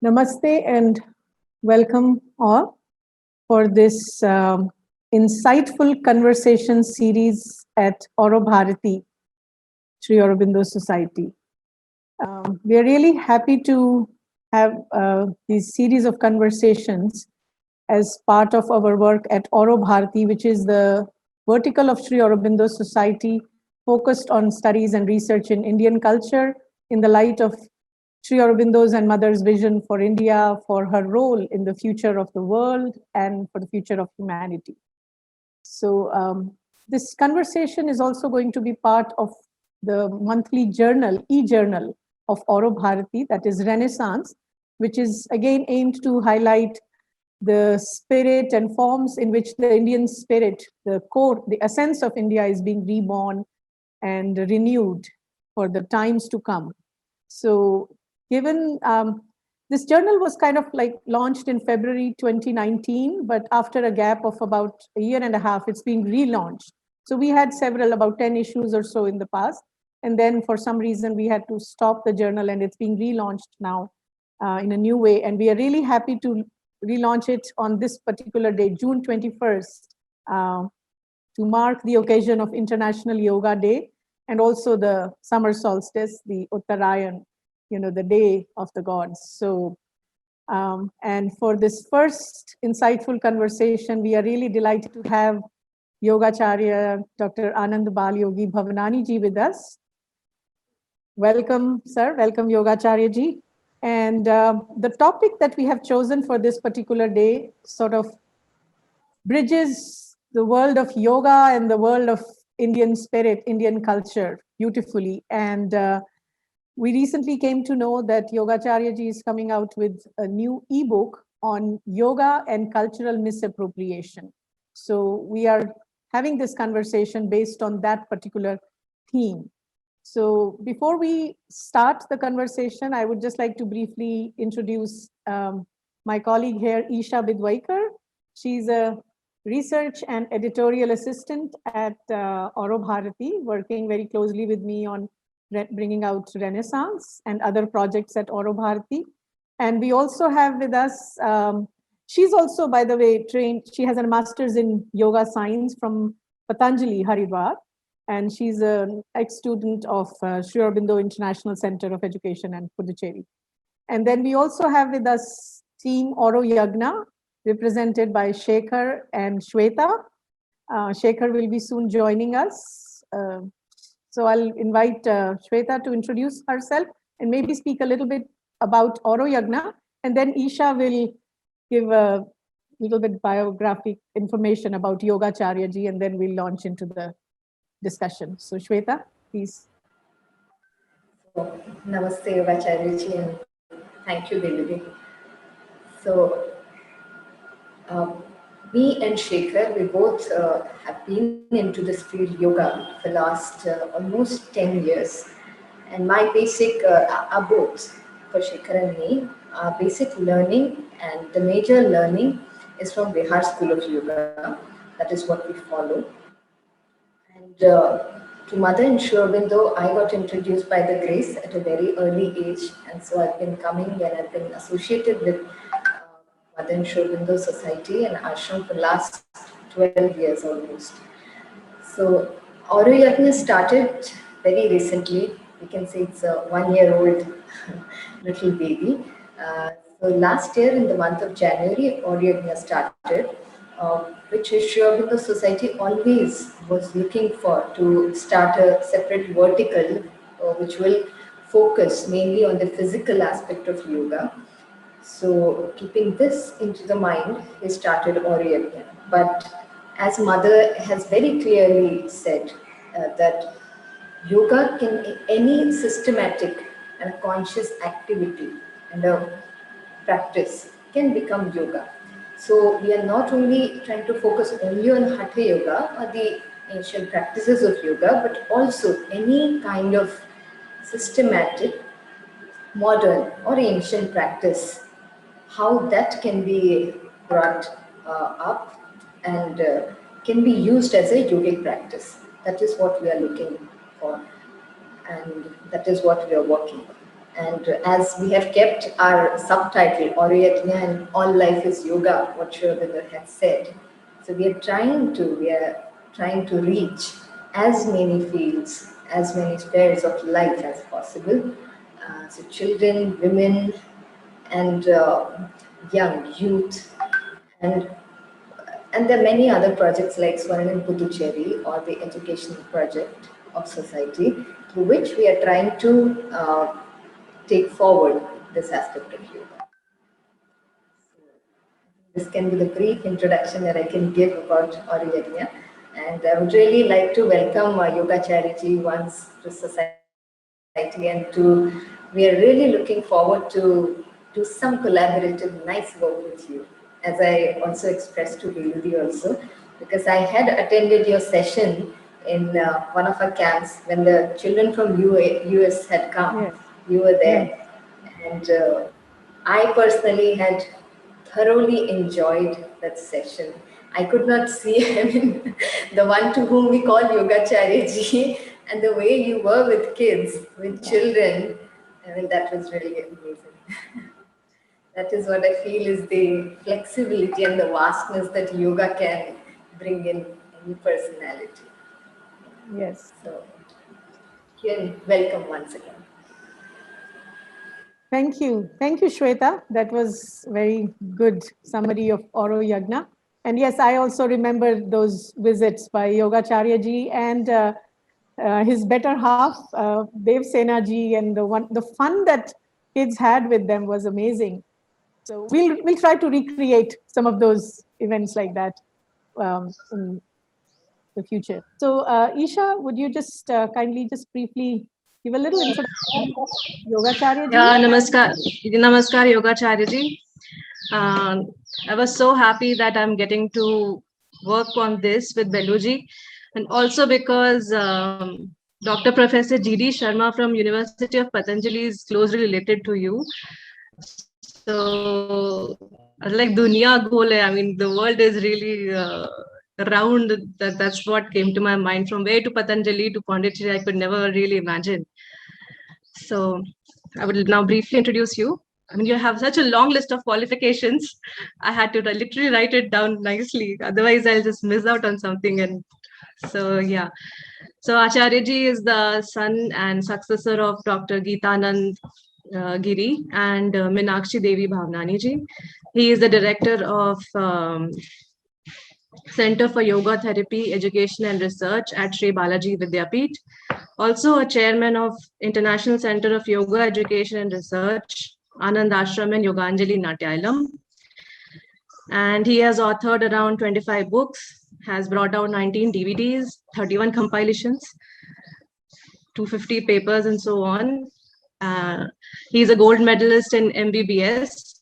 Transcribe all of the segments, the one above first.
Namaste and welcome all for this insightful conversation series at AuroBharati, Sri Aurobindo Society. We are really happy to have these series of conversations as part of our work at AuroBharati, which is the vertical of Sri Aurobindo Society focused on studies and research in Indian culture in the light of Sri Aurobindo's and Mother's vision for India, for her role in the future of the world and for the future of humanity. So this conversation is also going to be part of the monthly journal, e-journal of AuroBharati, that is Renaissance, which is again aimed to highlight the spirit and forms in which the Indian spirit, the core, the essence of India is being reborn and renewed for the times to come. So given this journal was kind of like launched in February 2019, but after a gap of about a year and a half, it's being relaunched. So we had several, about 10 issues or so in the past. And then for some reason, we had to stop the journal and it's being relaunched now in a new way. And we are really happy to relaunch it on this particular day, June 21st, to mark the occasion of International Yoga Day and also the summer solstice, the Uttarayan, the day of the gods. So, and for this first insightful conversation, we are really delighted to have Yogacharya Dr. Ananda Balayogi Bhavanani ji with us. Welcome, sir. Welcome, Yogacharya ji. And the topic that we have chosen for this particular day sort of bridges the world of yoga and the world of Indian spirit, Indian culture beautifully. And we recently came to know that Yogacharya ji is coming out with a new ebook on yoga and cultural misappropriation. So we are having this conversation based on that particular theme. So before we start the conversation, I would just like to briefly introduce my colleague here, Isha Bidwaikar. She's a research and editorial assistant at AuroBharati, working very closely with me on bringing out Renaissance and other projects at AuroBharati. And we also have with us, she's also, by the way, trained, she has a master's in yoga science from Patanjali, Haridwar. And she's an ex-student of Sri Aurobindo International Center of Education and Puducherry. And then we also have with us team Auro Yagna, represented by Shekhar and Shweta. Shekhar will be soon joining us. So I'll invite Shweta to introduce herself and maybe speak a little bit about Auro Yagna. And then Isha will give a little bit biographic information about Yogacharya ji, and then we'll launch into the discussion. So Shweta, please. So, namaste Yogacharya ji, and thank you, Balaji. So me and Shekhar, we both have been into this field yoga for the last almost 10 years. And my basic, our both, for Shekhar and me, our basic learning and the major learning is from Bihar School of Yoga. That is what we follow. And to Mother and Sri Aurobindo, I got introduced by the grace at a very early age. And so I've been coming and I've been associated with Mother and Sri Aurobindo Society and ashram for the last 12 years almost. So Auro Yagna started very recently. We can say it's a 1-year-old little baby. So last year in the month of January, Auro Yagna started, which Sri Aurobindo Society always was looking for, to start a separate vertical which will focus mainly on the physical aspect of yoga. So keeping this into the mind, we started Auro Yagna. But as Mother has very clearly said that yoga can, any systematic and conscious activity and a practice can become yoga. So we are not only trying to focus only on Hatha Yoga or the ancient practices of yoga, but also any kind of systematic, modern or ancient practice, how that can be brought up and can be used as a yogic practice. That is what we are looking for, and that is what we are working on. And as we have kept our subtitle, Auriyatna and All Life is Yoga, what Sri Aurobindo had said. So we are trying to reach as many fields, as many spheres of life as possible. So children, women, and young youth, and there are many other projects like Swarnim Puducherry, or the educational project of society, through which we are trying to take forward this aspect of yoga. This can be the brief introduction that I can give about Auriyatna. And I would really like to welcome Yogacharya ji once to society, and we are really looking forward to do some collaborative, nice work with you. As I also expressed to Veludi also, because I had attended your session in one of our camps when the children from US had come. Yes. You were there. Yes. And I personally had thoroughly enjoyed that session. I could not see, I mean, the one to whom we call Yogacharya ji, and the way you were with kids, with children, I mean, that was really amazing. That is what I feel is the flexibility and the vastness that yoga can bring in any personality. Yes. So, again, welcome once again. Thank you. Thank you, Shweta. That was very good summary of Oro Yagna. And yes, I also remember those visits by Yogacharya ji and his better half, Dev Sena ji, and the fun that kids had with them was amazing. So we'll try to recreate some of those events like that in the future. So Isha, would you just kindly just briefly give a little introduction of Yogacharya ji? Yeah, namaskar Yogacharya ji. I was so happy that I'm getting to work on this with Beluji, and also because Dr. Professor G.D. Sharma from University of Patanjali is closely related to you. So, like dunya gol hai. I mean, the world is really round. That's what came to my mind. From way to Patanjali to Puducherry, I could never really imagine. So I will now briefly introduce you. I mean, you have such a long list of qualifications. I had to literally write it down nicely. Otherwise, I'll just miss out on something. And so, yeah. So Acharya ji is the son and successor of Dr. Geetanand Giri and Meenakshi Devi Bhavanani ji. He is the director of Center for Yoga Therapy, Education and Research at Sri Balaji Vidyapeeth. Also a chairman of International Center of Yoga Education and Research, Ananda Ashram and Yoganjali Natyalam. And he has authored around 25 books, has brought out 19 DVDs, 31 compilations, 250 papers and so on. He's a gold medalist in MBBS.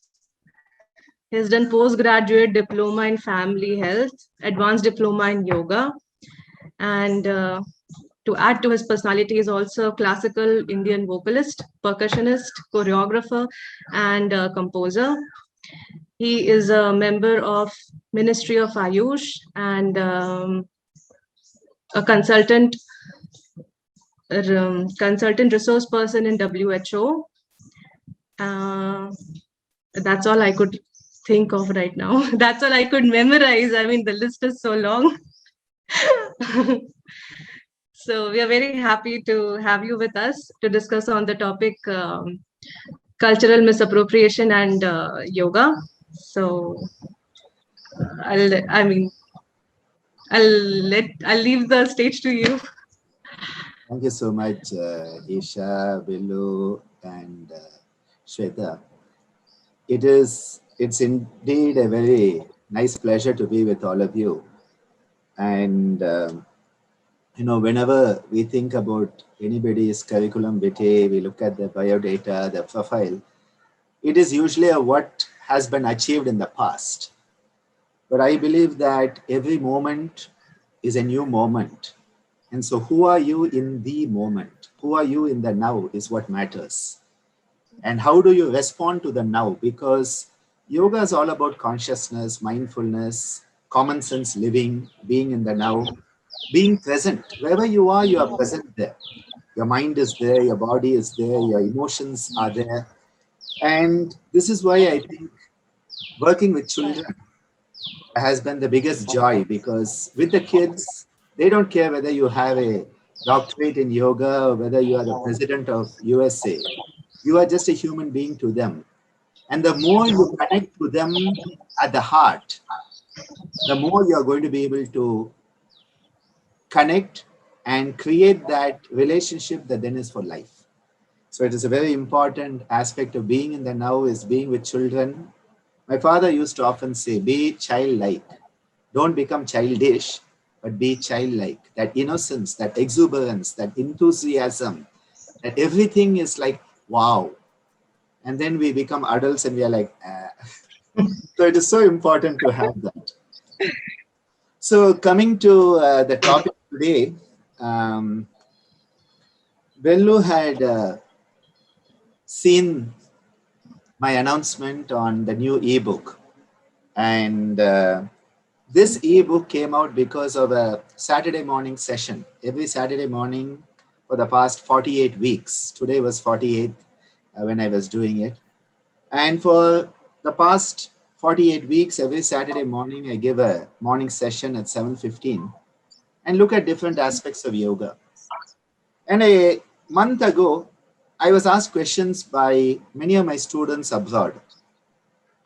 He's done postgraduate diploma in family health, advanced diploma in yoga, and to add to his personality, is also a classical Indian vocalist, percussionist, choreographer, and composer. He is a member of Ministry of Ayush and a consultant resource person in WHO. That's all I could think of right now. That's all I could memorize. I mean, the list is so long. So we are very happy to have you with us to discuss on the topic cultural misappropriation and yoga. So I'll leave the stage to you. Thank you so much, Isha, Billu, and Shweta. It's indeed a very nice pleasure to be with all of you. And whenever we think about anybody's curriculum vitae, we look at the biodata, the profile, it is usually what has been achieved in the past. But I believe that every moment is a new moment. And so who are you in the moment? Who are you in the now is what matters. And how do you respond to the now? Because yoga is all about consciousness, mindfulness, common sense living, being in the now, being present. Wherever you are present there. Your mind is there, your body is there, your emotions are there. And this is why I think working with children has been the biggest joy, because with the kids, they don't care whether you have a doctorate in yoga or whether you are the president of USA. You are just a human being to them. And the more you connect to them at the heart, the more you are going to be able to connect and create that relationship that then is for life. So it is a very important aspect of being in the now is being with children. My father used to often say, be childlike. Don't become childish, but be childlike. That innocence, that exuberance, that enthusiasm, that everything is like, wow. And then we become adults and we are like, ah. So it is so important to have that. So coming to the topic today, Bellu had seen my announcement on the new ebook. And this ebook came out because of a Saturday morning session. Every Saturday morning for the past 48 weeks. Today was 48th when I was doing it. And for the past 48 weeks, every Saturday morning, I give a morning session at 7:15 and look at different aspects of yoga. And a month ago, I was asked questions by many of my students abroad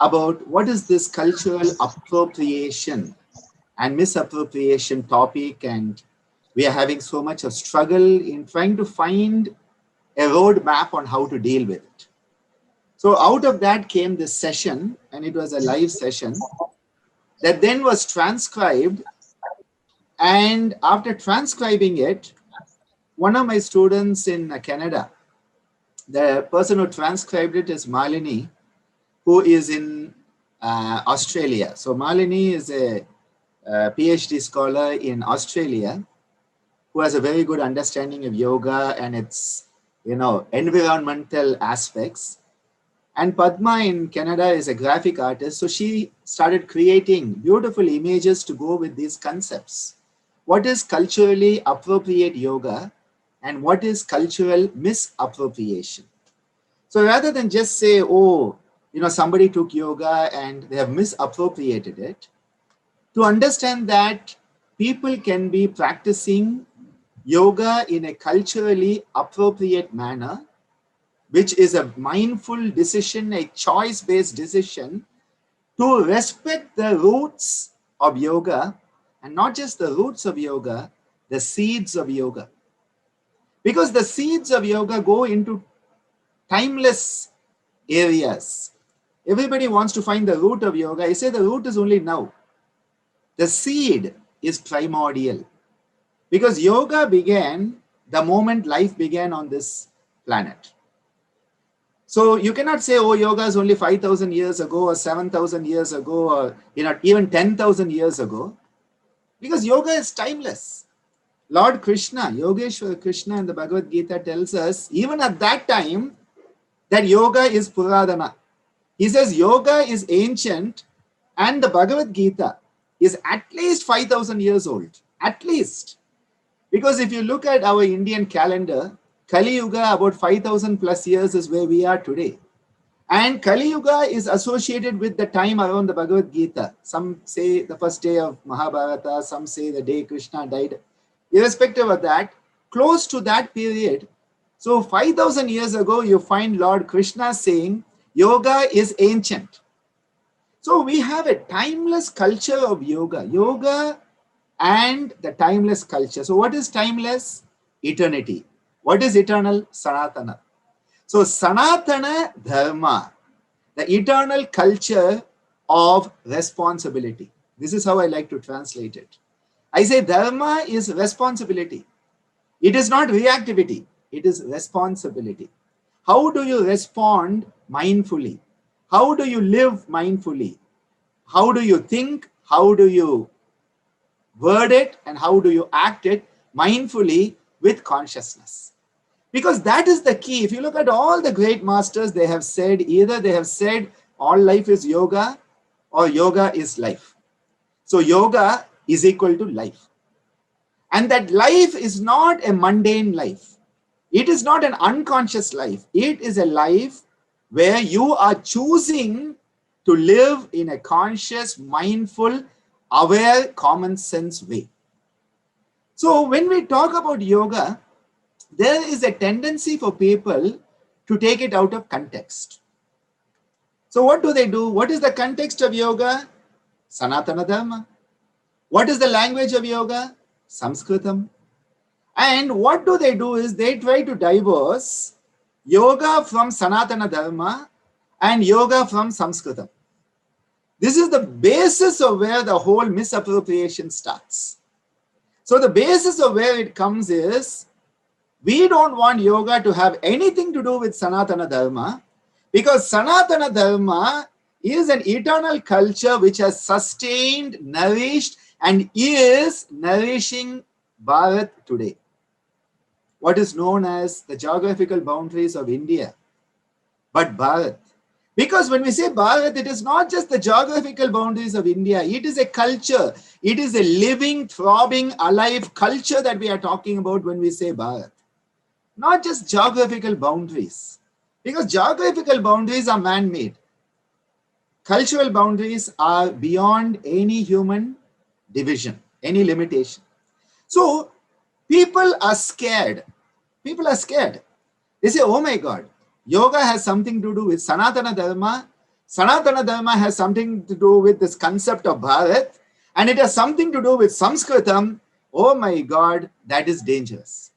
about what is this cultural appropriation and misappropriation topic, and we are having so much of struggle in trying to find a roadmap on how to deal with it. So out of that came this session, and it was a live session that then was transcribed. And after transcribing it, one of my students in Canada, the person who transcribed it is Malini, who is in Australia. So Malini is a PhD scholar in Australia who has a very good understanding of yoga and its, environmental aspects. And Padma in Canada is a graphic artist. So she started creating beautiful images to go with these concepts. What is culturally appropriate yoga and what is cultural misappropriation? So rather than just say, somebody took yoga and they have misappropriated it, to understand that people can be practicing yoga in a culturally appropriate manner, which is a mindful decision, a choice-based decision to respect the roots of yoga, and not just the roots of yoga, the seeds of yoga. Because the seeds of yoga go into timeless areas. Everybody wants to find the root of yoga. I say the root is only now. The seed is primordial. Because yoga began the moment life began on this planet. So you cannot say, yoga is only 5,000 years ago or 7,000 years ago or even 10,000 years ago. Because yoga is timeless. Lord Krishna, Yogeshwara Krishna in the Bhagavad Gita tells us, even at that time, that yoga is Puradana. He says yoga is ancient and the Bhagavad Gita is at least 5,000 years old. At least. Because if you look at our Indian calendar, Kali Yuga, about 5,000 plus years is where we are today. And Kali Yuga is associated with the time around the Bhagavad Gita. Some say the first day of Mahabharata, some say the day Krishna died. Irrespective of that, close to that period, so 5,000 years ago, you find Lord Krishna saying, yoga is ancient. So we have a timeless culture of yoga. Yoga and the timeless culture. So what is timeless? Eternity. What is eternal? Sanatana. So sanatana dharma, the eternal culture of responsibility. This is how I like to translate it. I say dharma is responsibility. It is not reactivity. It is responsibility. How do you respond mindfully? How do you live mindfully? How do you think? How do you word it? And how do you act it mindfully with consciousness? Because that is the key. If you look at all the great masters, they have said, either they have said all life is yoga or yoga is life. So yoga is equal to life. And that life is not a mundane life. It is not an unconscious life. It is a life where you are choosing to live in a conscious, mindful, aware, common sense way. So when we talk about yoga, there is a tendency for people to take it out of context. So what do? What is the context of yoga? Sanatana dharma. What is the language of yoga? Sanskritam. And what do is they try to divorce yoga from Sanatana dharma and yoga from Sanskritam. This is the basis of where the whole misappropriation starts. So the basis of where it comes is, we don't want yoga to have anything to do with Sanatana dharma, because Sanatana dharma is an eternal culture which has sustained, nourished, and is nourishing Bharat today. What is known as the geographical boundaries of India, but Bharat. Because when we say Bharat, it is not just the geographical boundaries of India. It is a culture. It is a living, throbbing, alive culture that we are talking about when we say Bharat. Not just geographical boundaries. Because geographical boundaries are man-made. Cultural boundaries are beyond any human division, any limitation. So people are scared. People are scared. They say, oh my God, yoga has something to do with Sanatana dharma. Sanatana dharma has something to do with this concept of Bharat. And it has something to do with Sanskritam. Oh my God, that is dangerous.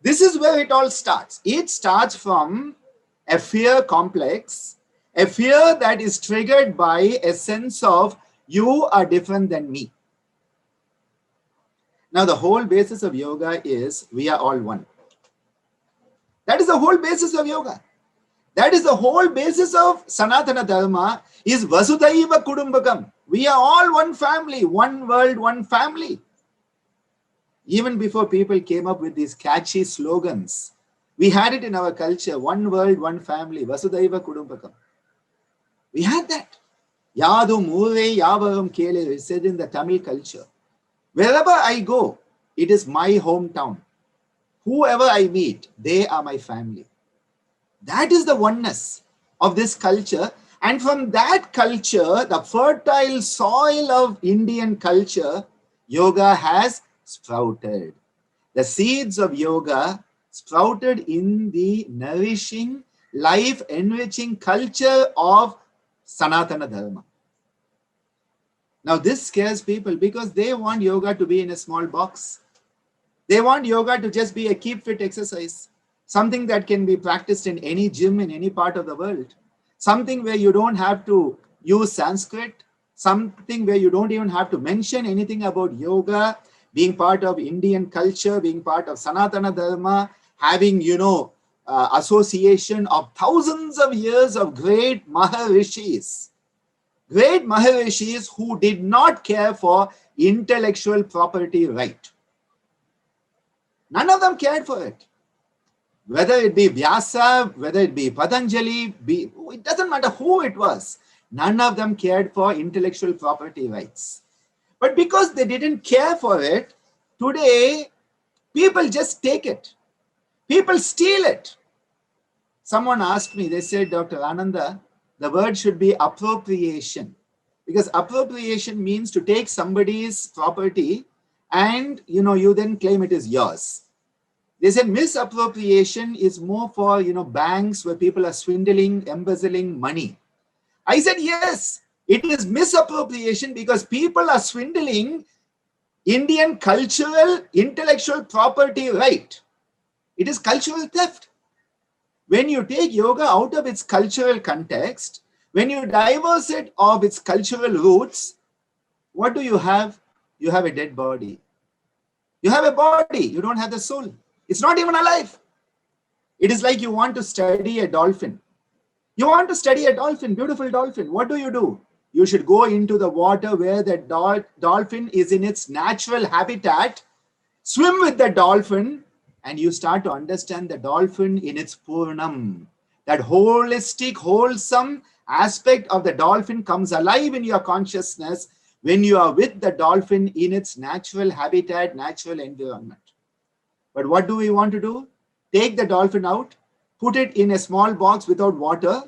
This is where it all starts. It starts from a fear complex, a fear that is triggered by a sense of you are different than me. Now, the whole basis of yoga is we are all one. That is the whole basis of yoga. That is the whole basis of Sanatana Dharma is Vasudhaiva Kudumbakam. We are all one family, one world, one family. Even before people came up with these catchy slogans, we had it in our culture, one world, one family, Vasudhaiva Kudumbakam. We had that. Yadu Mure Yavaram Kele is said in the Tamil culture. Wherever I go, it is my hometown. Whoever I meet, they are my family. That is the oneness of this culture. And from that culture, the fertile soil of Indian culture, yoga has sprouted. The seeds of yoga sprouted in the nourishing, life-enriching culture of Sanatana Dharma. Now this scares people because they want yoga to be in a small box. They want yoga to just be a keep fit exercise, something that can be practiced in any gym in any part of the world, something where you don't have to use Sanskrit, something where you don't even have to mention anything about yoga, being part of Indian culture, being part of Sanatana Dharma, having, association of thousands of years of great Maharishis. Great Maharishis who did not care for intellectual property right. None of them cared for it. Whether it be Vyasa, whether it be Patanjali, it doesn't matter who it was. None of them cared for intellectual property rights. But because they didn't care for it, today people just take it. People steal it. Someone asked me, they said, Dr. Ananda, the word should be appropriation. Because appropriation means to take somebody's property and you then claim it is yours. They said misappropriation is more for banks where people are swindling, embezzling money. I said yes, it is misappropriation because people are swindling Indian cultural, intellectual property right. It is cultural theft. When you take yoga out of its cultural context, when you divorce it of its cultural roots, what do you have? You have a dead body. You have a body, you don't have the soul. It's not even alive. It is like you want to study a dolphin. You want to study a dolphin, beautiful dolphin. What do? You should go into the water where the dolphin is in its natural habitat, swim with the dolphin, and you start to understand the dolphin in its purnam. That holistic, wholesome aspect of the dolphin comes alive in your consciousness when you are with the dolphin in its natural habitat, natural environment. But what do we want to do? take the dolphin out, put it in a small box without water,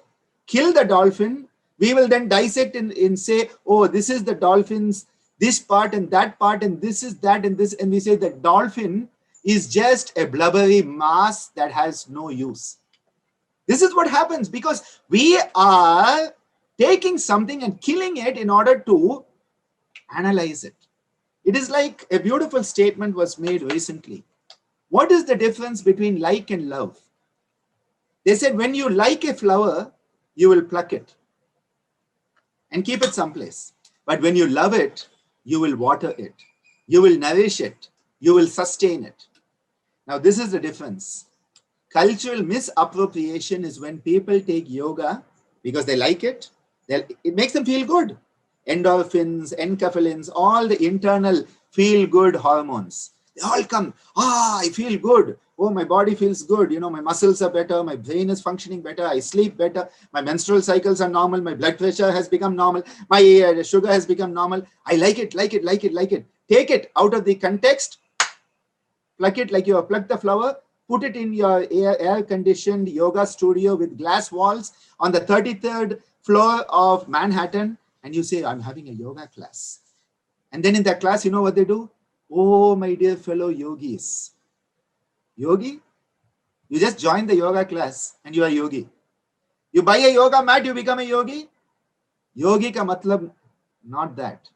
kill the dolphin. We will then dissect and say, oh, this is the dolphin's this part and that part, and this is that and this. And we say the dolphin is just a blubbery mass that has no use. This is what happens because we are taking something and killing it in order to analyze it. It is like a beautiful statement was made recently. What is the difference between like and love? They said when you like a flower, you will pluck it and keep it someplace. But when you love it, you will water it. You will nourish it. You will sustain it. Now, this is the difference. Cultural misappropriation is when people take yoga because they like it. It makes them feel good. Endorphins, enkephalins, all the internal feel-good hormones. They all come. I feel good. Oh, my body feels good. You know, my muscles are better. My brain is functioning better. I sleep better. My menstrual cycles are normal. My blood pressure has become normal. My sugar has become normal. I like it, like it, like it, like it. Take it out of the context. Pluck it like you have plucked the flower. Put it in your air-conditioned yoga studio with glass walls on the 33rd floor of Manhattan. And you say, I'm having a yoga class. And then in that class, you know what they do? Oh, my dear fellow yogis. Yogi? You just join the yoga class and you are yogi. You buy a yoga mat, you become a yogi? Yogi ka matlab, not that.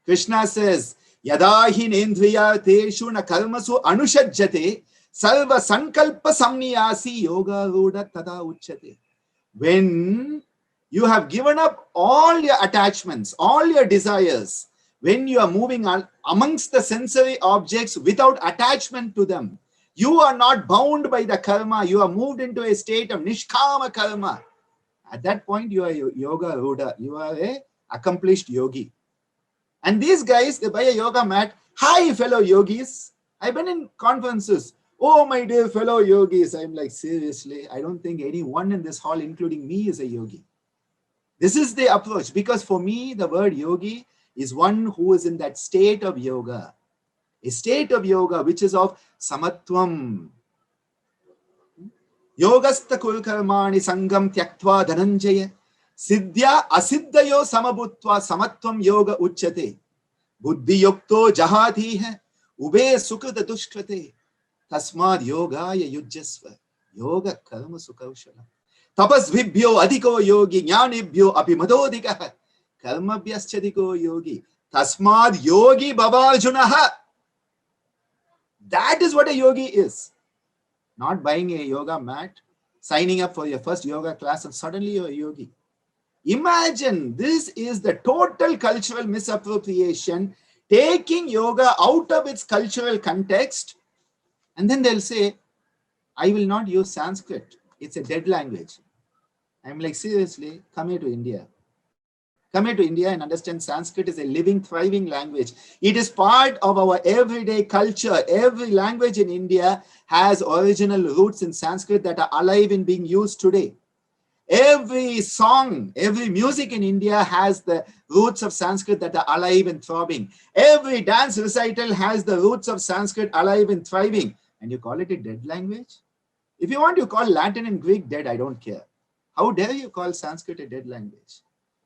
Krishna says, Yadahi nendriya teshu na karmasu anushajjate sarva sankalpa samniyasi yoga ruda tada uchyate. When you have given up all your attachments, all your desires, when you are moving amongst the sensory objects without attachment to them, you are not bound by the karma. You are moved into a state of nishkama karma. At that point, you are yoga ruda. You are a accomplished yogi. And these guys, they buy a yoga mat. Hi, fellow yogis. I've been in conferences. Oh, my dear fellow yogis. I'm like, seriously, I don't think anyone in this hall, including me, is a yogi. This is the approach, because for me, the word yogi is one who is in that state of yoga, a state of yoga which is of samatvam. Yogastha kulkarmani sangam tyaktva dhananjaya siddhya asiddhayo samabhutva samatvam yoga uchyate buddhi yukto jahati hai ube sukrita dushkrate tasmad yogaya yujjasva yoga karma sukaushana tapasvibhyo adhiko yogi jnanibhyo apimadodika karmabhyaschadiko yogi tasmad yogi bhavarjunaha. That is what a yogi is. Not buying a yoga mat, signing up for your first yoga class, and suddenly you're a yogi. Imagine, this is the total cultural misappropriation, taking yoga out of its cultural context, and then they'll say, I will not use Sanskrit. It's a dead language. I'm like, seriously, come here to India. Come here to India and understand Sanskrit is a living, thriving language. It is part of our everyday culture. Every language in India has original roots in Sanskrit that are alive and being used today. Every song, every music in India has the roots of Sanskrit that are alive and throbbing. Every dance recital has the roots of Sanskrit alive and thriving. And you call it a dead language? If you want to call Latin and Greek dead, I don't care. How dare you call Sanskrit a dead language?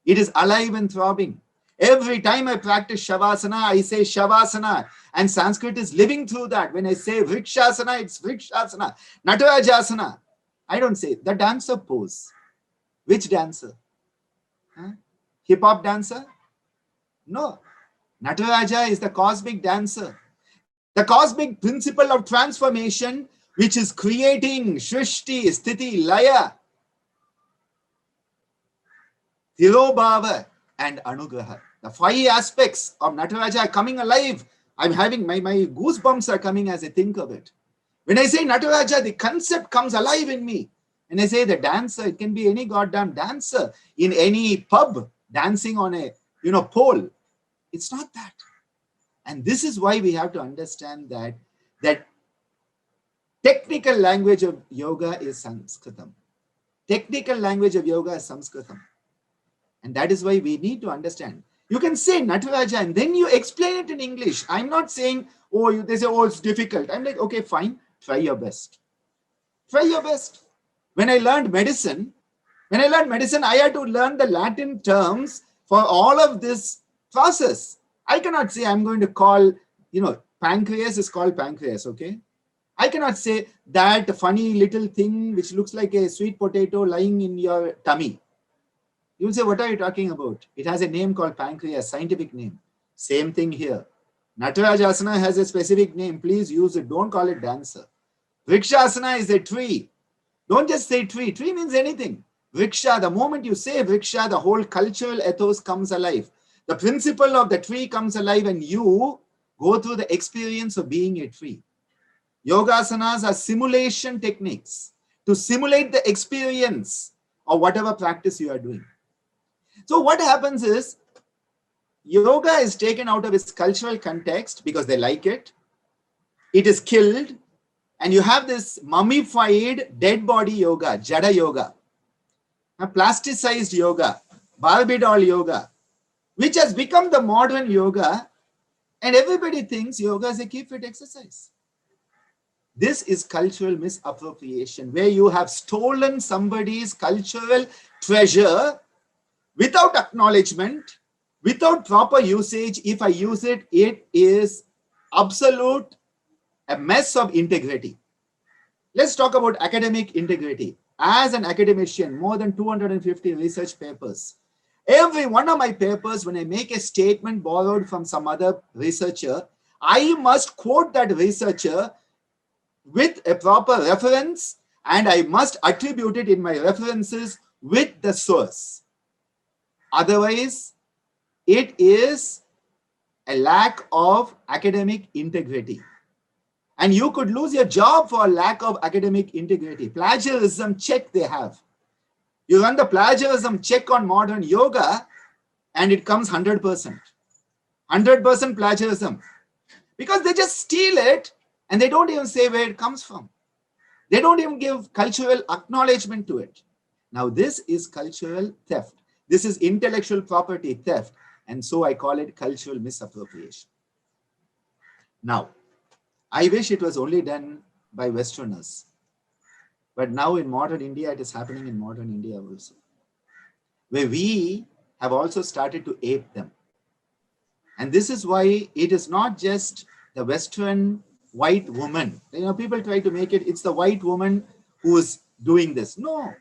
It is alive and throbbing. Every time I practice Shavasana, I say Shavasana. And Sanskrit is living through that. When I say Vrikshasana, it's Vrikshasana. Natarajasana. I don't say the dancer pose. Which dancer? Huh? Hip-hop dancer? No. Nataraja is the cosmic dancer. The cosmic principle of transformation, which is creating Shrishti, Sthiti, Laya, Tirobhava, and Anugraha. The 5 aspects of Nataraja are coming alive. I'm having my goosebumps are coming as I think of it. When I say Nataraja, the concept comes alive in me. And I say the dancer, it can be any goddamn dancer in any pub dancing on a pole. It's not that. And this is why we have to understand that technical language of yoga is Sanskritam. Technical language of yoga is Sanskritam. And that is why we need to understand. You can say Nataraja and then you explain it in English. I'm not saying, they say, it's difficult. I'm like, okay, fine, try your best. Try your best. When I learned medicine, I had to learn the Latin terms for all of this process. I cannot say I'm going to call, pancreas is called pancreas, okay? I cannot say that funny little thing which looks like a sweet potato lying in your tummy. You will say, what are you talking about? It has a name called pancreas, scientific name. Same thing here. Natarajasana has a specific name. Please use it. Don't call it dancer. Vrikshasana is a tree. Don't just say tree. Tree means anything. Vriksha, the moment you say vriksha, the whole cultural ethos comes alive. The principle of the tree comes alive and you go through the experience of being a tree. Yogasanas are simulation techniques to simulate the experience of whatever practice you are doing. So what happens is, yoga is taken out of its cultural context because they like it. It is killed, and you have this mummified dead body yoga, Jada yoga, a plasticized yoga, Barbie doll yoga, which has become the modern yoga, and everybody thinks yoga is a keep fit exercise. This is cultural misappropriation, where you have stolen somebody's cultural treasure without acknowledgement, without proper usage. If I use it, it is absolute a mess of integrity. Let's talk about academic integrity. As an academician, more than 250 research papers. Every one of my papers, when I make a statement borrowed from some other researcher, I must quote that researcher with a proper reference, and I must attribute it in my references with the source. Otherwise, it is a lack of academic integrity. And you could lose your job for a lack of academic integrity. Plagiarism check they have. You run the plagiarism check on modern yoga and it comes 100%. 100% plagiarism. Because they just steal it and they don't even say where it comes from. They don't even give cultural acknowledgement to it. Now this is cultural theft. This is intellectual property theft. And so I call it cultural misappropriation. Now, I wish it was only done by Westerners. But now in modern India, it is happening in modern India also, where we have also started to ape them. And this is why it is not just the Western white woman. People try to make it, it's the white woman who is doing this. No,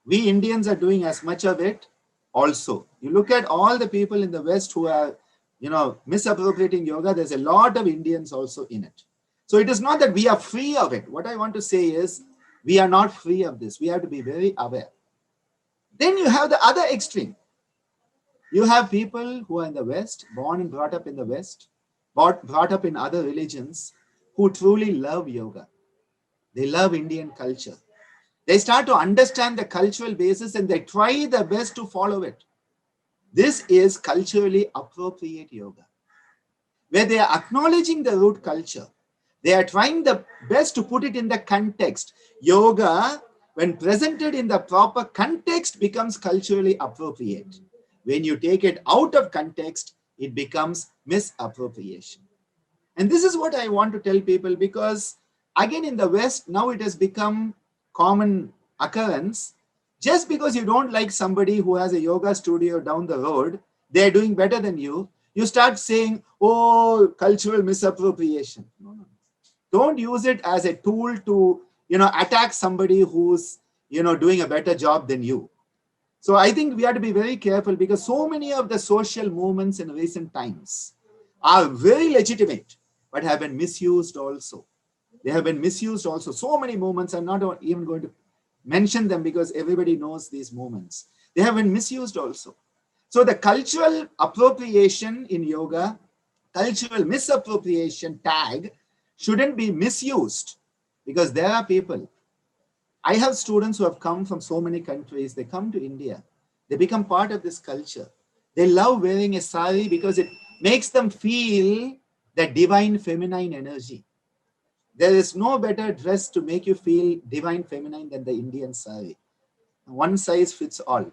we Indians are doing as much of it also. You look at all the people in the West who are, misappropriating yoga, there's a lot of Indians also in it. So it is not that we are free of it. What I want to say is, we are not free of this. We have to be very aware. Then you have the other extreme. You have people who are in the West, born and brought up in the West, brought up in other religions, who truly love yoga. They love Indian culture. They start to understand the cultural basis and they try their best to follow it. This is culturally appropriate yoga, where they are acknowledging the root culture. They are trying the best to put it in the context. Yoga, when presented in the proper context, becomes culturally appropriate. When you take it out of context, it becomes misappropriation. And this is what I want to tell people, because again in the West, now it has become common occurrence. Just because you don't like somebody who has a yoga studio down the road, they're doing better than you, you start saying, oh, cultural misappropriation. No. Don't use it as a tool to, attack somebody who's, doing a better job than you. So I think we have to be very careful, because so many of the social movements in recent times are very legitimate, but have been misused also. They have been misused also. So many movements, I'm not even going to mention them because everybody knows these movements. They have been misused also. So the cultural appropriation in yoga, cultural misappropriation tag shouldn't be misused, because there are people. I have students who have come from so many countries. They come to India. They become part of this culture. They love wearing a sari because it makes them feel that divine feminine energy. There is no better dress to make you feel divine feminine than the Indian sari. One size fits all.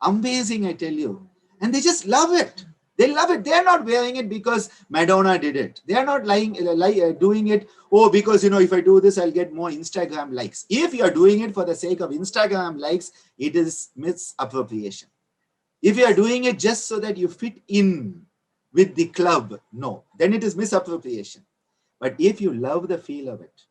Amazing, I tell you. And they just love it. They love it. They're not wearing it because Madonna did it. They are not doing it, oh, because, if I do this, I'll get more Instagram likes. If you're doing it for the sake of Instagram likes, it is misappropriation. If you are doing it just so that you fit in with the club, no, then it is misappropriation. But if you love the feel of it,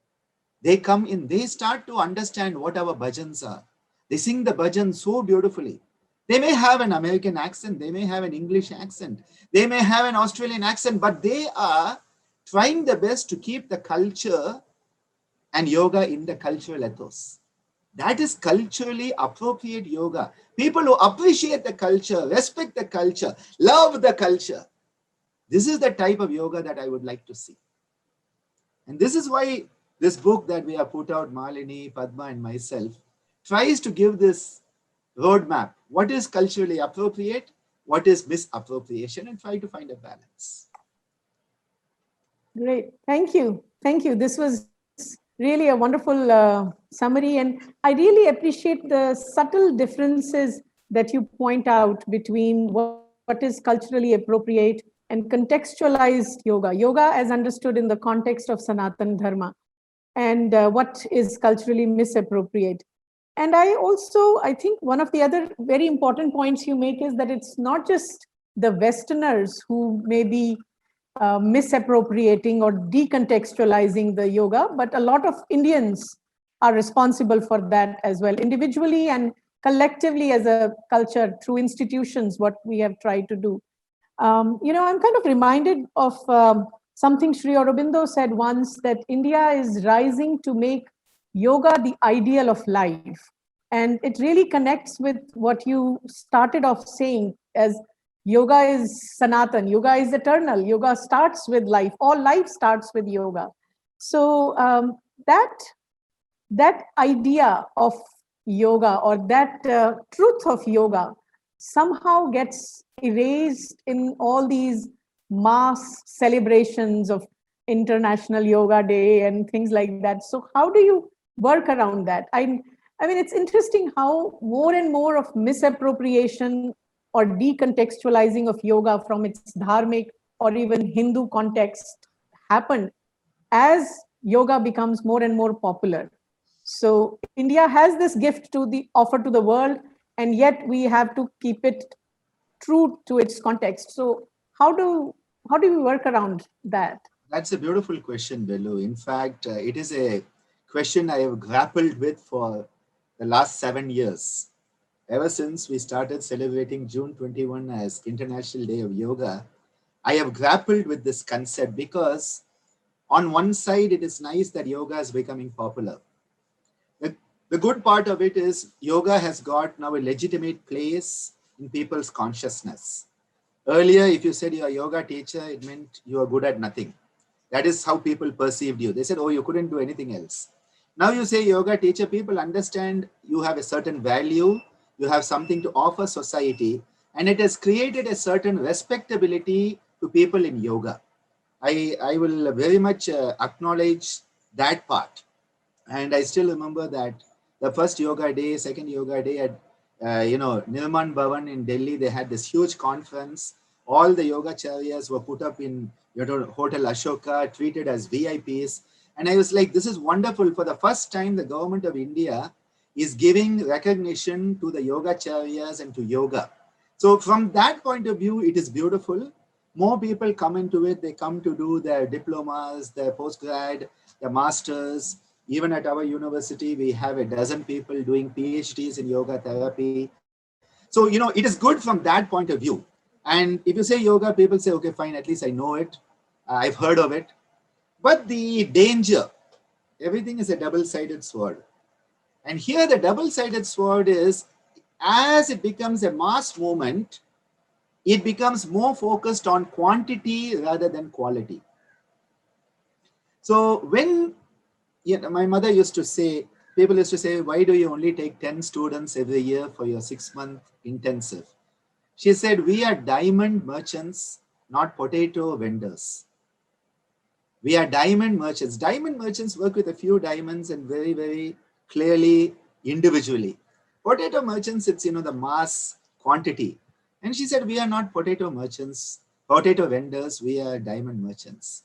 they come in, they start to understand what our bhajans are. They sing the bhajan so beautifully. They may have an American accent, they may have an English accent, they may have an Australian accent, but they are trying their best to keep the culture and yoga in the cultural ethos. That is culturally appropriate yoga. People who appreciate the culture, respect the culture, love the culture. This is the type of yoga that I would like to see. And this is why this book that we have put out, Malini, Padma, and myself, tries to give this roadmap. What is culturally appropriate? What is misappropriation? And try to find a balance. Great. Thank you. Thank you. This was really a wonderful summary. And I really appreciate the subtle differences that you point out between what is culturally appropriate and contextualized yoga. Yoga as understood in the context of Sanatana Dharma, and what is culturally misappropriate. And I think one of the other very important points you make is that it's not just the Westerners who may be misappropriating or decontextualizing the yoga, but a lot of Indians are responsible for that as well, individually and collectively as a culture through institutions, what we have tried to do. I'm kind of reminded of something Sri Aurobindo said once, that India is rising to make yoga the ideal of life. And it really connects with what you started off saying, as yoga is sanatan, yoga is eternal, yoga starts with life, all life starts with yoga. So that idea of yoga, or that truth of yoga, somehow gets erased in all these mass celebrations of International Yoga Day and things like that. So how do you work around that? I mean, it's interesting how more and more of misappropriation or decontextualizing of yoga from its dharmic or even Hindu context happened as yoga becomes more and more popular. So India has this gift to offer to the world, and yet we have to keep it true to its context. So how do we work around that? That's a beautiful question, Belu. In fact, it is a question I have grappled with for the last 7 years. Ever since we started celebrating June 21 as International Day of Yoga, I have grappled with this concept, because on one side, it is nice that yoga is becoming popular. The good part of it is yoga has got now a legitimate place in people's consciousness. Earlier, if you said you're a yoga teacher, it meant you are good at nothing. That is how people perceived you. They said, oh, you couldn't do anything else. Now you say yoga teacher, people understand you have a certain value, you have something to offer society, and it has created a certain respectability to people in yoga. I will very much acknowledge that part. And I still remember that the first yoga day, second yoga day at Nirman Bhavan in Delhi, they had this huge conference. All the Yogacharyas were put up in Hotel Ashoka, treated as VIPs. And I was like, this is wonderful. For the first time, the government of India is giving recognition to the Yogacharyas and to yoga. So from that point of view, it is beautiful. More people come into it. They come to do their diplomas, their postgrad, their masters. Even at our university, we have a dozen people doing PhDs in yoga therapy. So, it is good from that point of view. And if you say yoga, people say, okay, fine, at least I know it. I've heard of it. But the danger, everything is a double-sided sword. And here the double-sided sword is, as it becomes a mass movement, it becomes more focused on quantity rather than quality. So when my mother used to say, people used to say, why do you only take 10 students every year for your 6-month intensive? She said, we are diamond merchants, not potato vendors. We are diamond merchants. Diamond merchants work with a few diamonds and very, very clearly individually. Potato merchants, it's, the mass quantity. And she said, we are not potato merchants, potato vendors, we are diamond merchants.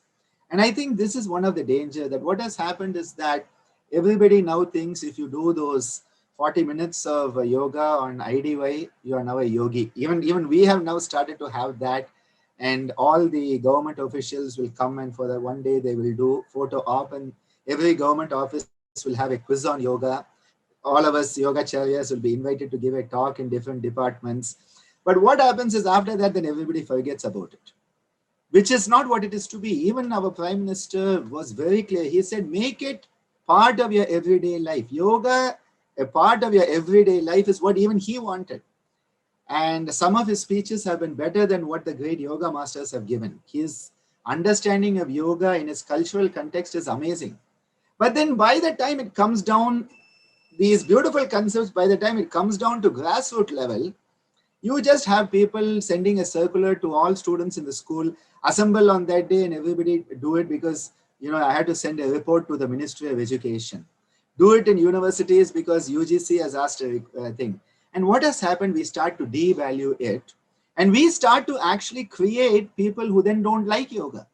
And I think this is one of the danger, that what has happened is that everybody now thinks if you do those 40 minutes of yoga on IDY, you are now a yogi. Even we have now started to have that, and all the government officials will come, and for the one day they will do photo op, and every government office will have a quiz on yoga. All of us yogacharyas will be invited to give a talk in different departments. But what happens is after that, then everybody forgets about it, which is not what it is to be. Even our Prime Minister was very clear. He said, make it part of your everyday life. Yoga, a part of your everyday life, is what even he wanted. And some of his speeches have been better than what the great yoga masters have given. His understanding of yoga in its cultural context is amazing. But then by the time it comes down, these beautiful concepts, by the time it comes down to grassroots level, you just have people sending a circular to all students in the school, assemble on that day and everybody do it because, I had to send a report to the Ministry of Education. Do it in universities because UGC has asked a thing. And what has happened, we start to devalue it, and we start to actually create people who then don't like yoga.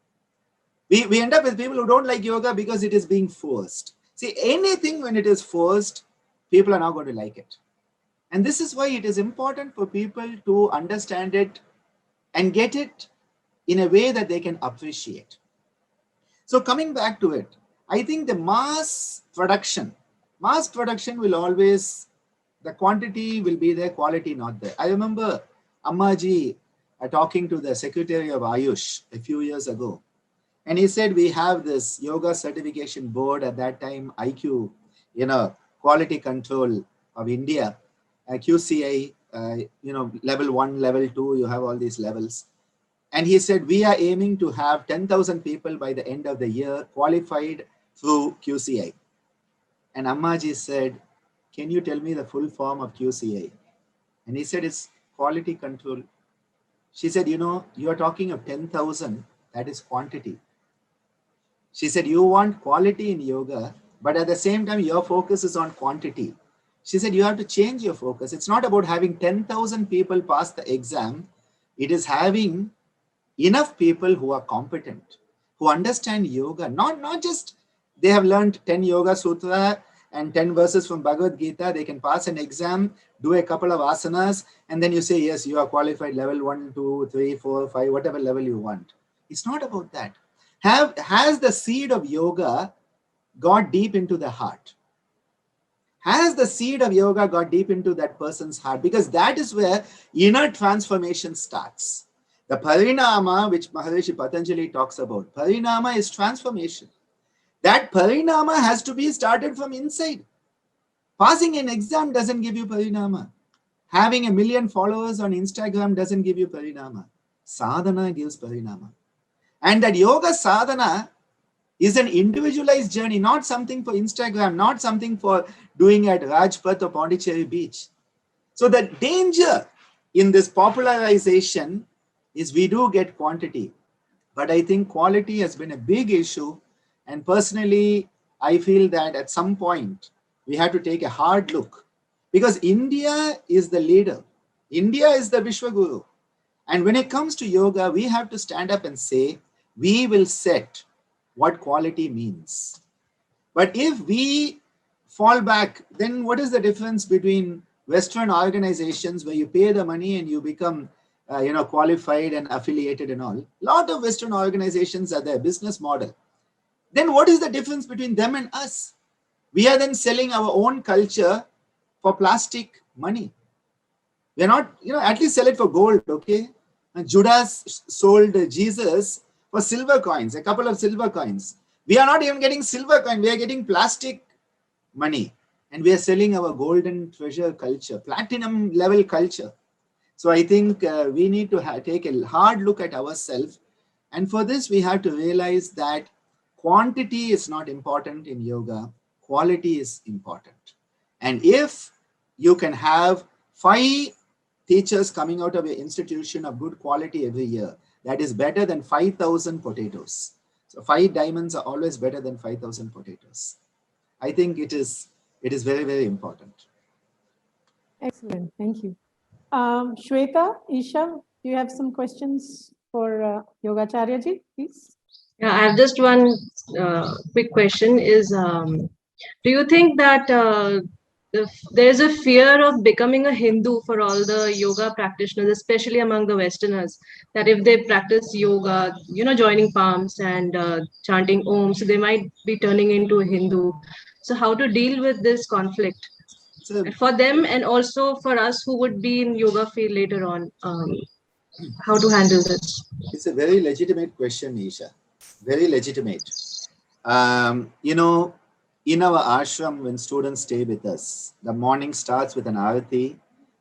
We end up with people who don't like yoga because it is being forced. See, anything when it is forced, people are not going to like it. And this is why it is important for people to understand it and get it in a way that they can appreciate. So coming back to it, I think the mass production will always, the quantity will be there, quality not there. I remember Ammaji talking to the Secretary of Ayush a few years ago. And he said, we have this yoga certification board at that time, IQ, quality control of India, QCI, level 1, level 2, you have all these levels. And he said, we are aiming to have 10,000 people by the end of the year qualified through QCI. And Ammaji said, can you tell me the full form of QCI? And he said, it's quality control. She said, you are talking of 10,000, that is quantity. She said, you want quality in yoga, but at the same time, your focus is on quantity. She said, you have to change your focus. It's not about having 10,000 people pass the exam. It is having enough people who are competent, who understand yoga, not just they have learned 10 Yoga Sutra and 10 verses from Bhagavad Gita. They can pass an exam, do a couple of asanas, and then you say, yes, you are qualified level 1, 2, 3, 4, 5, whatever level you want. It's not about that. Has the seed of yoga got deep into the heart? Has the seed of yoga got deep into that person's heart? Because that is where inner transformation starts. The parinama, which Maharishi Patanjali talks about, parinama is transformation. That parinama has to be started from inside. Passing an exam doesn't give you parinama. Having 1 million followers on Instagram doesn't give you parinama. Sadhana gives parinama. And that yoga sadhana is an individualized journey, not something for Instagram, not something for doing at Rajpath or Puducherry beach. So the danger in this popularization is we do get quantity, but I think quality has been a big issue. And personally, I feel that at some point we have to take a hard look, because India is the leader. India is the Vishwaguru. And when it comes to yoga, we have to stand up and say, we will set what quality means. But if we fall back, then what is the difference between Western organizations where you pay the money and you become qualified and affiliated and all? A lot of Western organizations are their business model. Then what is the difference between them and us? We are then selling our own culture for plastic money. We are not, at least sell it for gold, okay? And Judas sold Jesus for silver coins, a couple of silver coins. We are not even getting silver coin, we are getting plastic money. And we are selling our golden treasure culture, platinum level culture. So I think we need to take a hard look at ourselves. And for this, we have to realize that quantity is not important in yoga, quality is important. And if you can have 5 teachers coming out of your institution of good quality every year, that is better than 5,000 potatoes. So 5 diamonds are always better than 5,000 potatoes. I think it is very, very important. Excellent. Thank you. Shweta, Isha, do you have some questions for Yogacharya ji, please? Yeah, I have just one quick question is, do you think that if there's a fear of becoming a Hindu for all the yoga practitioners, especially among the Westerners, that if they practice yoga, joining palms and chanting Om, so they might be turning into a Hindu. So how to deal with this conflict So for them and also for us who would be in yoga field later on? How to handle this? it's a very legitimate question, Isha. Very legitimate. In our ashram, when students stay with us, the morning starts with an arati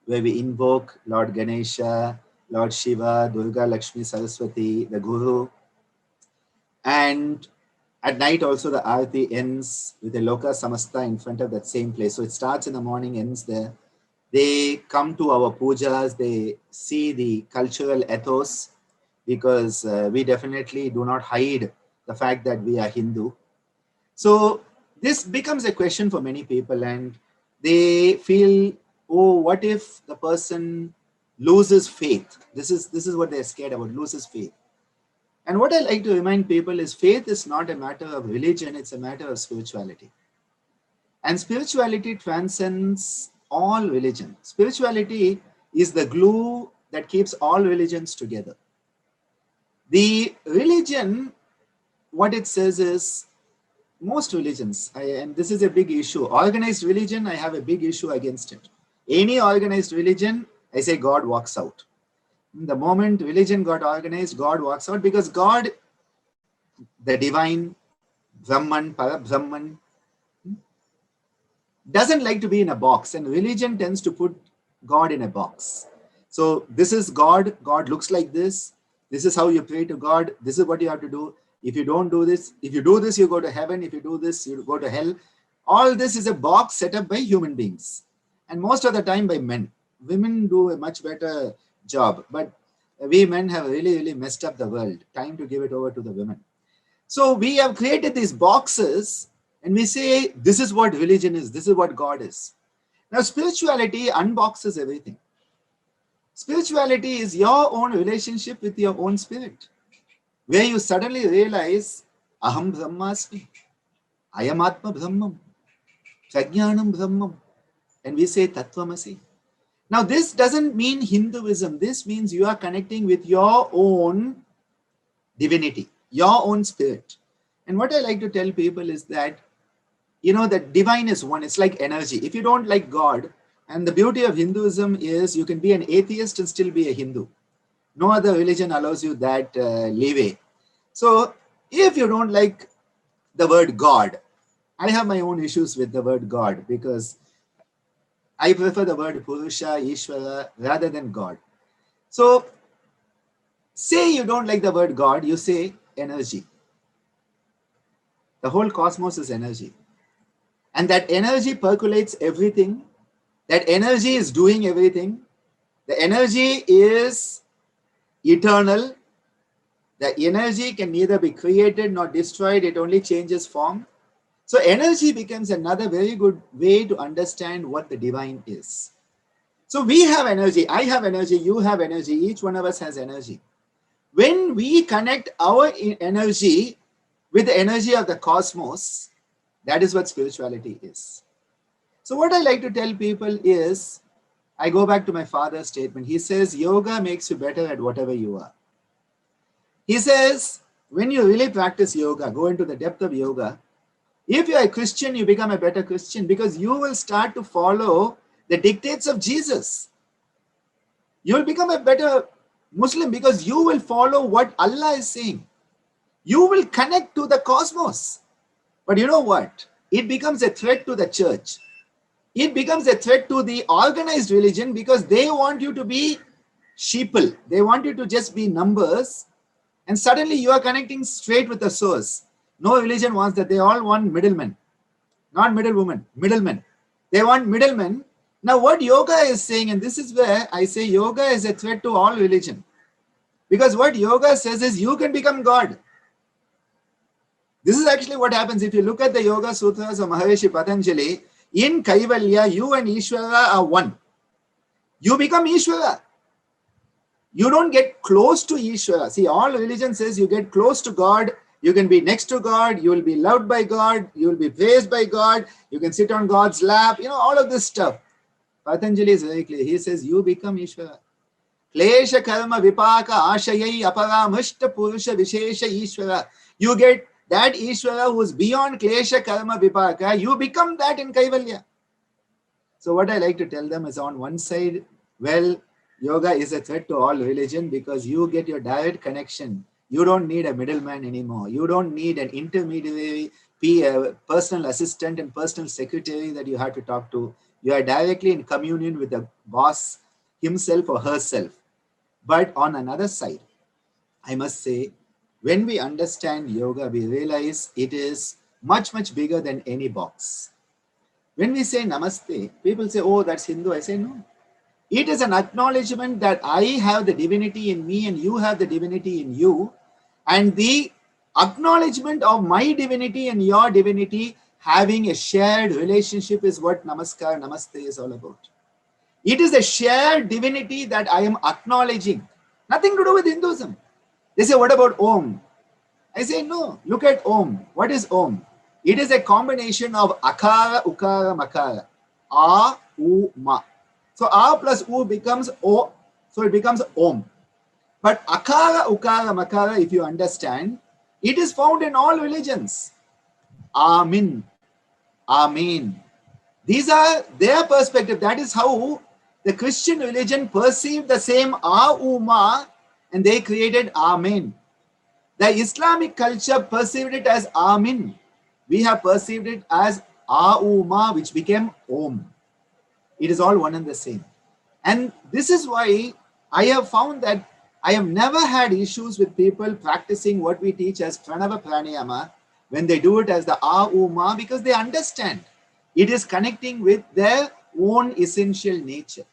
where we invoke Lord Ganesha, Lord Shiva, Durga, Lakshmi, Saraswati, the Guru. And at night also the arati ends with a Loka Samasta in front of that same place. So it starts in the morning, ends there. They come to our pujas, they see the cultural ethos, because we definitely do not hide the fact that we are Hindu. So this becomes a question for many people, and they feel, oh, what if the person loses faith? This is what they're scared about, loses faith. And what I like to remind people is faith is not a matter of religion, it's a matter of spirituality. And spirituality transcends all religion. Spirituality is the glue that keeps all religions together. The religion, what it says is, most religions, and this is a big issue, organized religion, I have a big issue against it. Any organized religion, I say God walks out. The moment religion got organized, God walks out, because God, the divine, Brahman, Parabrahman, doesn't like to be in a box, and religion tends to put God in a box. So this is God, God looks like this is how you pray to God, this is what you have to do. If you don't do this, if you do this, you go to heaven. If you do this, you go to hell. All this is a box set up by human beings, and most of the time by men. Women do a much better job, but we men have really messed up the world. Time to give it over to the women. So we have created these boxes, and we say, this is what religion is, this is what God is. Now, spirituality unboxes everything. Spirituality is your own relationship with your own spirit, where you suddenly realize, Aham Brahmasmi, Ayam Atma Brahmam, Prajnanam Brahmam, and we say Tattvamasi. Now, this doesn't mean Hinduism. This means you are connecting with your own divinity, your own spirit. And what I like to tell people is that, the divine is one. It's like energy. If you don't like God, and the beauty of Hinduism is you can be an atheist and still be a Hindu. No other religion allows you that leeway. So if you don't like the word God, I have my own issues with the word God, because I prefer the word Purusha, Ishvara rather than God. So say you don't like the word God, you say energy. The whole cosmos is energy. And that energy percolates everything. That energy is doing everything. The energy is eternal. The energy can neither be created nor destroyed. It only changes form. So energy becomes another very good way to understand what the divine is. So we have energy. I have energy. You have energy. Each one of us has energy. When we connect our energy with the energy of the cosmos, that is what spirituality is. So what I like to tell people is, I go back to my father's statement. He says, yoga makes you better at whatever you are. He says, when you really practice yoga, go into the depth of yoga, if you're a Christian, you become a better Christian, because you will start to follow the dictates of Jesus. You will become a better Muslim because you will follow what Allah is saying. You will connect to the cosmos. But you know what? It becomes a threat to the church. It becomes a threat to the organized religion, because they want you to be sheeple. They want you to just be numbers. And suddenly you are connecting straight with the source. No religion wants that. They all want middlemen. Not middlewomen, middlemen. They want middlemen. Now what yoga is saying, and this is where I say yoga is a threat to all religion. Because what yoga says is you can become God. This is actually what happens. If you look at the Yoga Sutras of Maharishi Patanjali, in Kaivalya, you and Ishvara are one. You become Ishvara. You don't get close to Ishvara. See, all religion says you get close to God, you can be next to God, you will be loved by God, you will be praised by God, you can sit on God's lap, all of this stuff. Patanjali is very clear. He says, you become Ishvara. Klesha karma vipaka ashayai aparamashta purusha vishesha Ishvara. You get that Ishvara who is beyond klesha karma vipaka, you become that in Kaivalya. So what I like to tell them is, on one side, well, yoga is a threat to all religion because you get your direct connection. You don't need a middleman anymore. You don't need an intermediary, personal assistant and personal secretary that you have to talk to. You are directly in communion with the boss himself or herself. But on another side, I must say, when we understand yoga, we realize it is much, much bigger than any box. When we say namaste, people say, oh, that's Hindu. I say, no. It is an acknowledgement that I have the divinity in me and you have the divinity in you. And the acknowledgement of my divinity and your divinity having a shared relationship is what Namaskar, Namaste is all about. It is a shared divinity that I am acknowledging. Nothing to do with Hinduism. They say, what about Om? I say, no, look at Om. What is Om? It is a combination of Akara, Ukara, Makara. A, U, Ma. So A plus U becomes O. So it becomes Om. But Akara, Ukara, Makara, if you understand, it is found in all religions. Amin. Amen. These are their perspective. That is how the Christian religion perceived the same A, U, Ma, and they created Amen. The Islamic culture perceived it as Amin. We have perceived it as Auma, which became Om. It is all one and the same. And this is why I have found that I have never had issues with people practicing what we teach as Pranava Pranayama when they do it as the Auma, because they understand it is connecting with their own essential nature.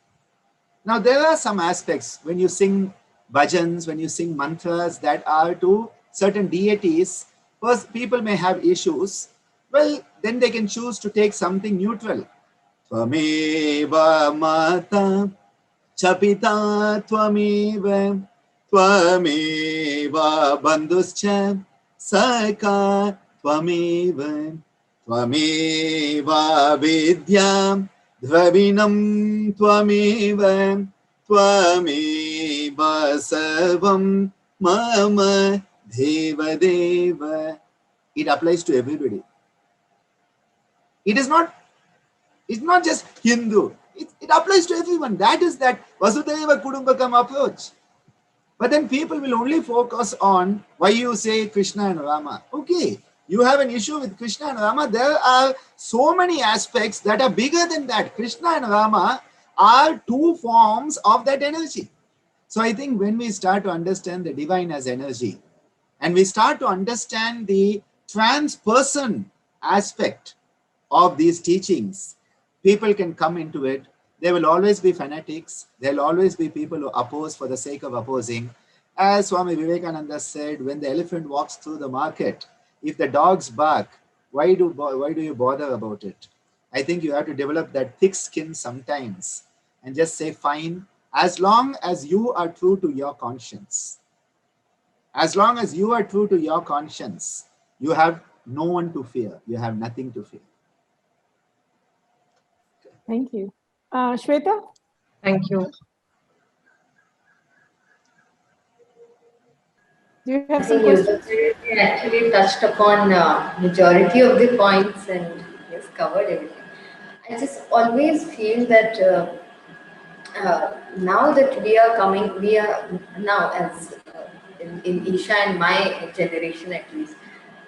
Now, there are some aspects when you sing bhajans, when you sing mantras that are to certain deities. First, people may have issues. Well, then they can choose to take something neutral. Tvameva mata chapita tvameva tvameva bandhuscha saka tvameva tvameva vidyam Dravinam tvameva tvameva sarvam mama deva deva. It applies to everybody. It's not just Hindu. It applies to everyone. That is that Vasudhaiva Kudumbakam approach. But then people will only focus on why you say Krishna and Rama. Okay, you have an issue with Krishna and Rama. There are so many aspects that are bigger than that. Krishna and Rama are two forms of that energy. So I think when we start to understand the divine as energy, and we start to understand the trans-person aspect of these teachings, people can come into it. There will always be fanatics. There will always be people who oppose for the sake of opposing. As Swami Vivekananda said, when the elephant walks through the market, if the dogs bark, why do you bother about it? I think you have to develop that thick skin sometimes and just say, fine, as long as you are true to your conscience. As long as you are true to your conscience, you have no one to fear. You have nothing to fear. Thank you. Shweta? Thank you. Do you have I some think questions? you actually touched upon majority of the points and yes, covered everything. I just always feel that now that we are now as in Isha and my generation at least,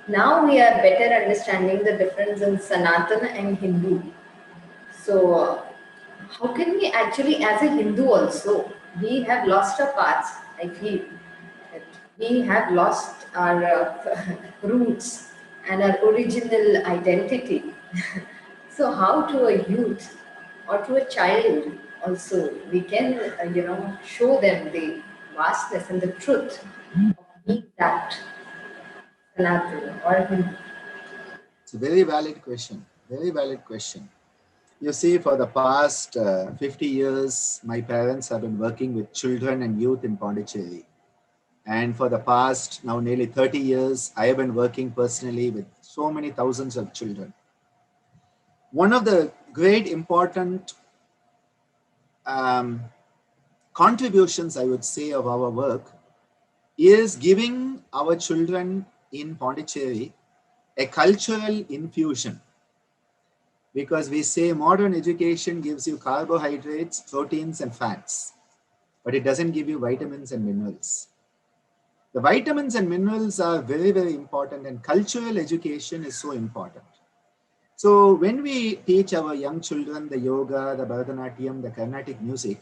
now we are better understanding the difference in Sanatana and Hindu. So, how can we actually, as a Hindu also, we have lost our paths, I feel. That we have lost our roots and our original identity. So, how to a youth or to a child also, we can, show them the vastness and the truth of being that Sanatana or Hindu. It's a very valid question. Very valid question. You see, for the past 50 years, my parents have been working with children and youth in Puducherry. And for the past now nearly 30 years, I have been working personally with so many thousands of children. One of the great important contributions, I would say, of our work is giving our children in Puducherry a cultural infusion. Because we say modern education gives you carbohydrates, proteins, and fats, but it doesn't give you vitamins and minerals. The vitamins and minerals are very, very important, and cultural education is so important. So when we teach our young children the yoga, the Bharatanatyam, the Carnatic music,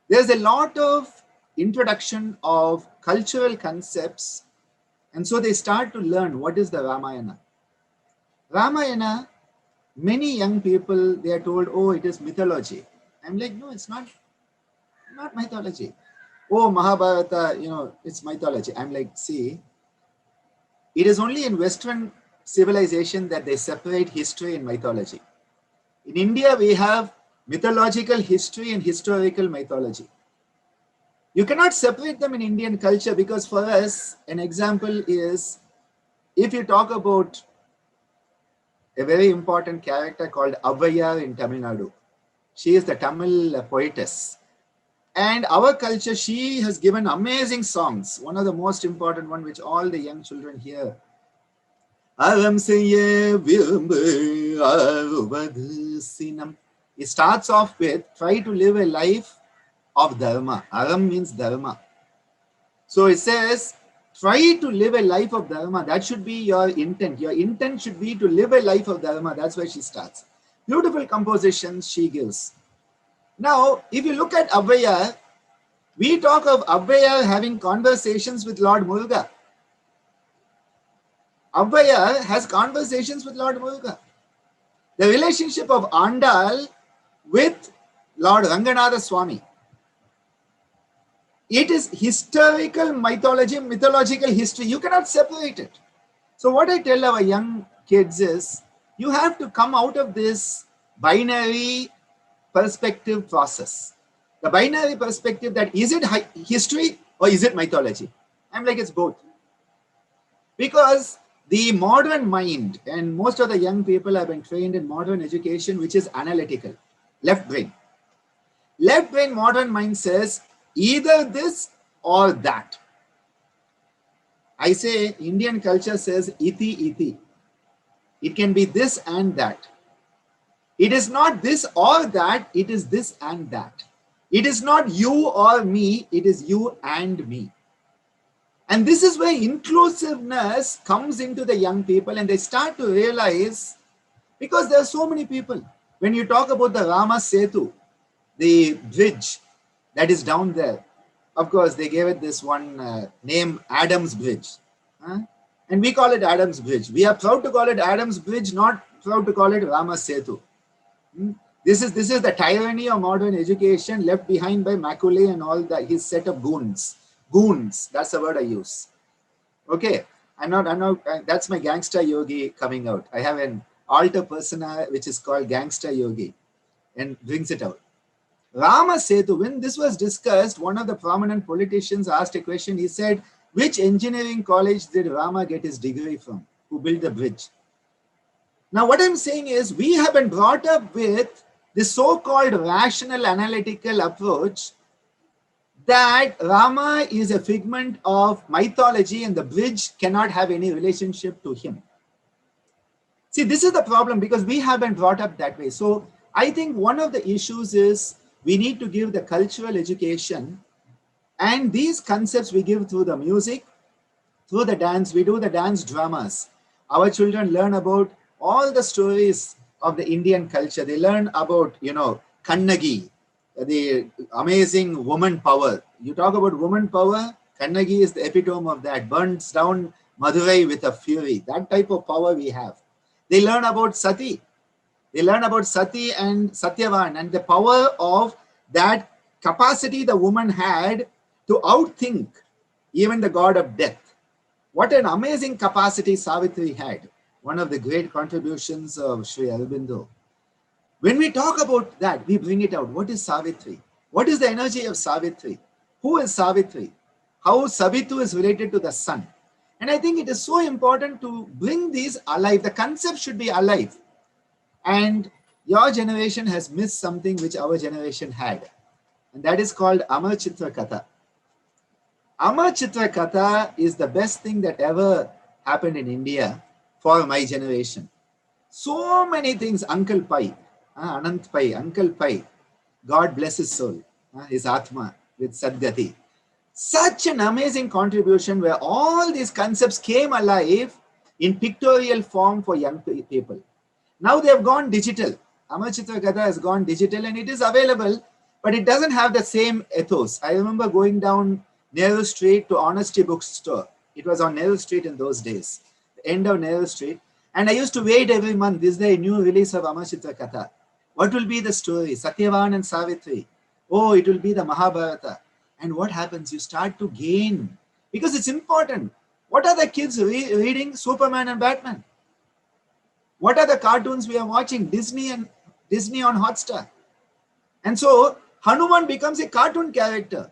there's a lot of introduction of cultural concepts, and so they start to learn what is the Ramayana. Ramayana, many young people, they are told, oh, it is mythology. I'm like, no, it's not mythology. Oh, Mahabharata, it's mythology. I'm like, see, it is only in Western civilization that they separate history and mythology. In India, we have mythological history and historical mythology. You cannot separate them in Indian culture because for us, an example is, if you talk about a very important character called Avvayar in Tamil Nadu. She is the Tamil poetess. And our culture, she has given amazing songs. One of the most important one, which all the young children hear. Aram seiye virumbu aruvadu sinam. It starts off with, try to live a life of dharma. Aram means dharma. So it says, try to live a life of dharma. That should be your intent. Your intent should be to live a life of dharma. That's where she starts. Beautiful compositions she gives. Now, if you look at Avvayar, we talk of Avvayar having conversations with Lord Muruga. Avvayar has conversations with Lord Muruga. The relationship of Andal with Lord Ranganatha Swami. It is historical mythology, mythological history. You cannot separate it. So what I tell our young kids is, you have to come out of this binary perspective process. The binary perspective that is it history or is it mythology? I'm like, it's both. Because the modern mind, and most of the young people have been trained in modern education, which is analytical, left brain. Left brain modern mind says, either this or that. I say Indian culture says iti iti. It can be this and that. It is not this or that, it is this and that. It is not you or me, it is you and me. And this is where inclusiveness comes into the young people, and they start to realize, because there are so many people. When you talk about the Rama Setu, the bridge that is down there, of course, they gave it this one name, Adam's Bridge. And we call it Adam's Bridge. We are proud to call it Adam's Bridge, not proud to call it Rama Setu. This is the tyranny of modern education left behind by Macaulay and all that, his set of goons. Goons, that's the word I use. Okay, I'm not, that's my gangster yogi coming out. I have an alter persona which is called gangster yogi and brings it out. Rama Setu, when this was discussed, one of the prominent politicians asked a question. He said, which engineering college did Rama get his degree from, who built the bridge? Now, what I'm saying is, we have been brought up with the so-called rational analytical approach that Rama is a figment of mythology and the bridge cannot have any relationship to him. See, this is the problem because we have been brought up that way. So I think one of the issues is we need to give the cultural education, and these concepts we give through the music, through the dance. We do the dance dramas. Our children learn about all the stories of the Indian culture. They learn about, Kannagi, the amazing woman power. You talk about woman power, Kannagi is the epitome of that. Burns down Madurai with a fury. That type of power we have. They learn about Sati. They learn about Sati and Satyavan and the power of that capacity the woman had to outthink even the god of death. What an amazing capacity Savitri had. One of the great contributions of Sri Aurobindo. When we talk about that, we bring it out. What is Savitri? What is the energy of Savitri? Who is Savitri? How Savitu is related to the sun. And I think it is so important to bring these alive. The concept should be alive. And your generation has missed something which our generation had. And that is called Amar Chitra Katha. Amar Chitra Katha is the best thing that ever happened in India for my generation. So many things. Uncle Pai, Anant Pai, Uncle Pai, God bless his soul, his Atma with Sadgati. Such an amazing contribution where all these concepts came alive in pictorial form for young people. Now they have gone digital. Amar Chitra Katha has gone digital and it is available, but it doesn't have the same ethos. I remember going down Nehru Street to Honesty Bookstore. It was on Nehru Street in those days, the end of Nehru Street. And I used to wait every month. Is there a new release of Amar Chitra Katha? What will be the story? Satyavan and Savitri. Oh, it will be the Mahabharata. And what happens? You start to gain, because it's important. What are the kids reading? Superman and Batman. What are the cartoons we are watching? Disney on Hotstar. And so Hanuman becomes a cartoon character.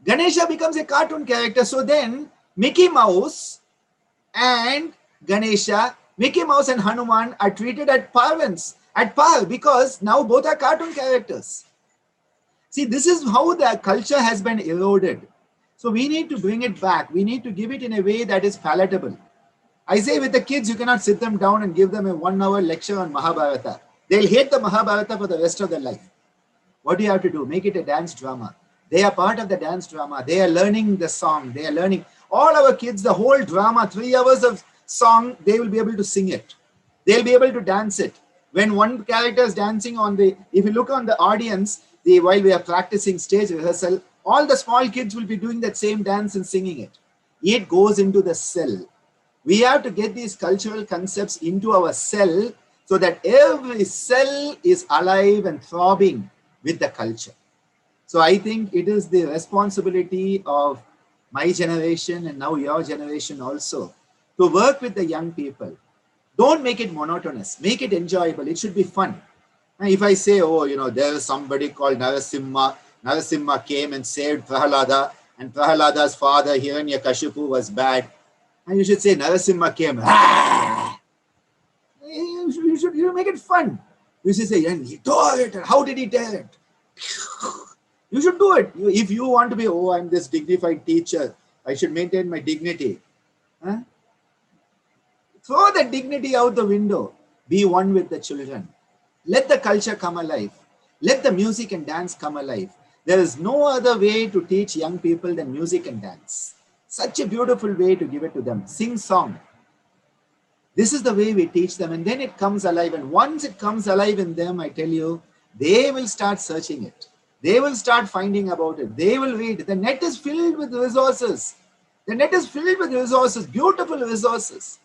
Ganesha becomes a cartoon character. So then Mickey Mouse and Ganesha, Mickey Mouse and Hanuman are treated at par, because now both are cartoon characters. See, this is how the culture has been eroded. So we need to bring it back. We need to give it in a way that is palatable. I say with the kids, you cannot sit them down and give them a 1-hour lecture on Mahabharata. They'll hate the Mahabharata for the rest of their life. What do you have to do? Make it a dance drama. They are part of the dance drama. They are learning the song. They are learning. All our kids, the whole drama, 3 hours of song, they will be able to sing it. They'll be able to dance it. When one character is dancing if you look on the audience, while we are practicing stage rehearsal, all the small kids will be doing that same dance and singing it. It goes into the cell. We have to get these cultural concepts into our cell so that every cell is alive and throbbing with the culture. So I think it is the responsibility of my generation and now your generation also to work with the young people. Don't make it monotonous. Make it enjoyable. It should be fun. If I say, there is somebody called Narasimha. Narasimha came and saved Prahalada, and Prahalada's father, Hiranyakashipu, was bad. And you should say, Narasimha came. You should make it fun. You should say, and he tore it. And how did he tear it? You should do it. If you want to be, I'm this dignified teacher, I should maintain my dignity. Throw the dignity out the window. Be one with the children. Let the culture come alive. Let the music and dance come alive. There is no other way to teach young people than music and dance. Such a beautiful way to give it to them. Sing song. This is the way we teach them, and then it comes alive. And once it comes alive in them, I tell you, they will start searching it. They will start finding about it. They will read. The net is filled with resources. The net is filled with resources, beautiful resources.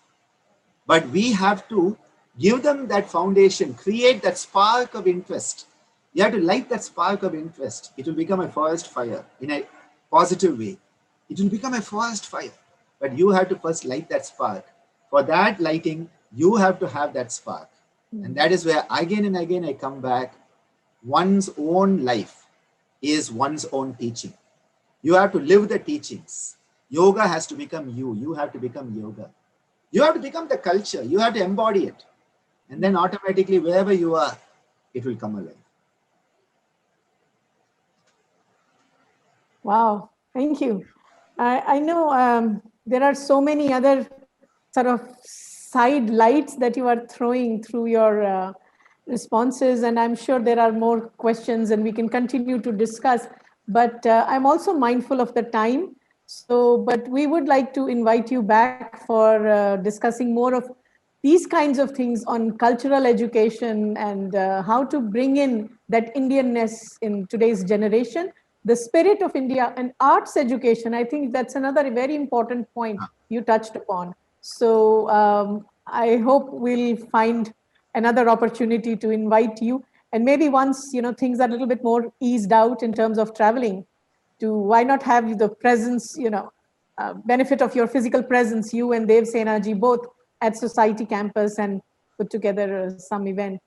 But we have to give them that foundation, create that spark of interest. You have to light that spark of interest. It will become a forest fire in a positive way. It will become a forest fire. But you have to first light that spark. For that lighting, you have to have that spark. And that is where again and again I come back. One's own life is one's own teaching. You have to live the teachings. Yoga has to become you. You have to become yoga. You have to become the culture. You have to embody it. And then automatically, wherever you are, it will come alive. Wow, thank you. I know there are so many other sort of side lights that you are throwing through your responses, and I'm sure there are more questions and we can continue to discuss, but I'm also mindful of the time. So, but we would like to invite you back for discussing more of these kinds of things on cultural education and how to bring in that Indianness in today's generation, the spirit of India and arts education. I think that's another very important point you touched upon. So I hope we'll find another opportunity to invite you. And maybe once things are a little bit more eased out in terms of traveling, to why not have the presence, benefit of your physical presence, you and Dev Senaji both at Society Campus, and put together some event.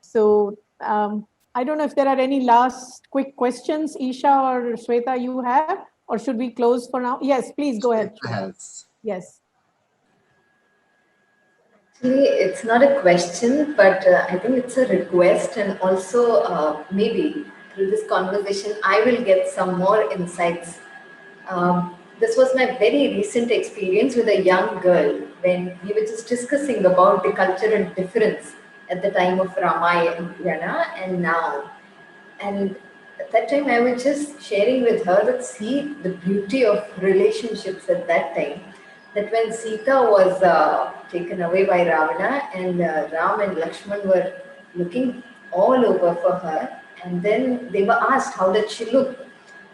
So I don't know if there are any last quick questions, Isha or Shweta, you have, or should we close for now? Yes, please go ahead. Yes. Actually, it's not a question, but I think it's a request, and also maybe through this conversation, I will get some more insights. This was my very recent experience with a young girl when we were just discussing about the cultural difference at the time of Ramayana and now. And at that time, I was just sharing with her that see the beauty of relationships at that time. That when Sita was taken away by Ravana and Ram and Lakshman were looking all over for her, and then they were asked, how did she look?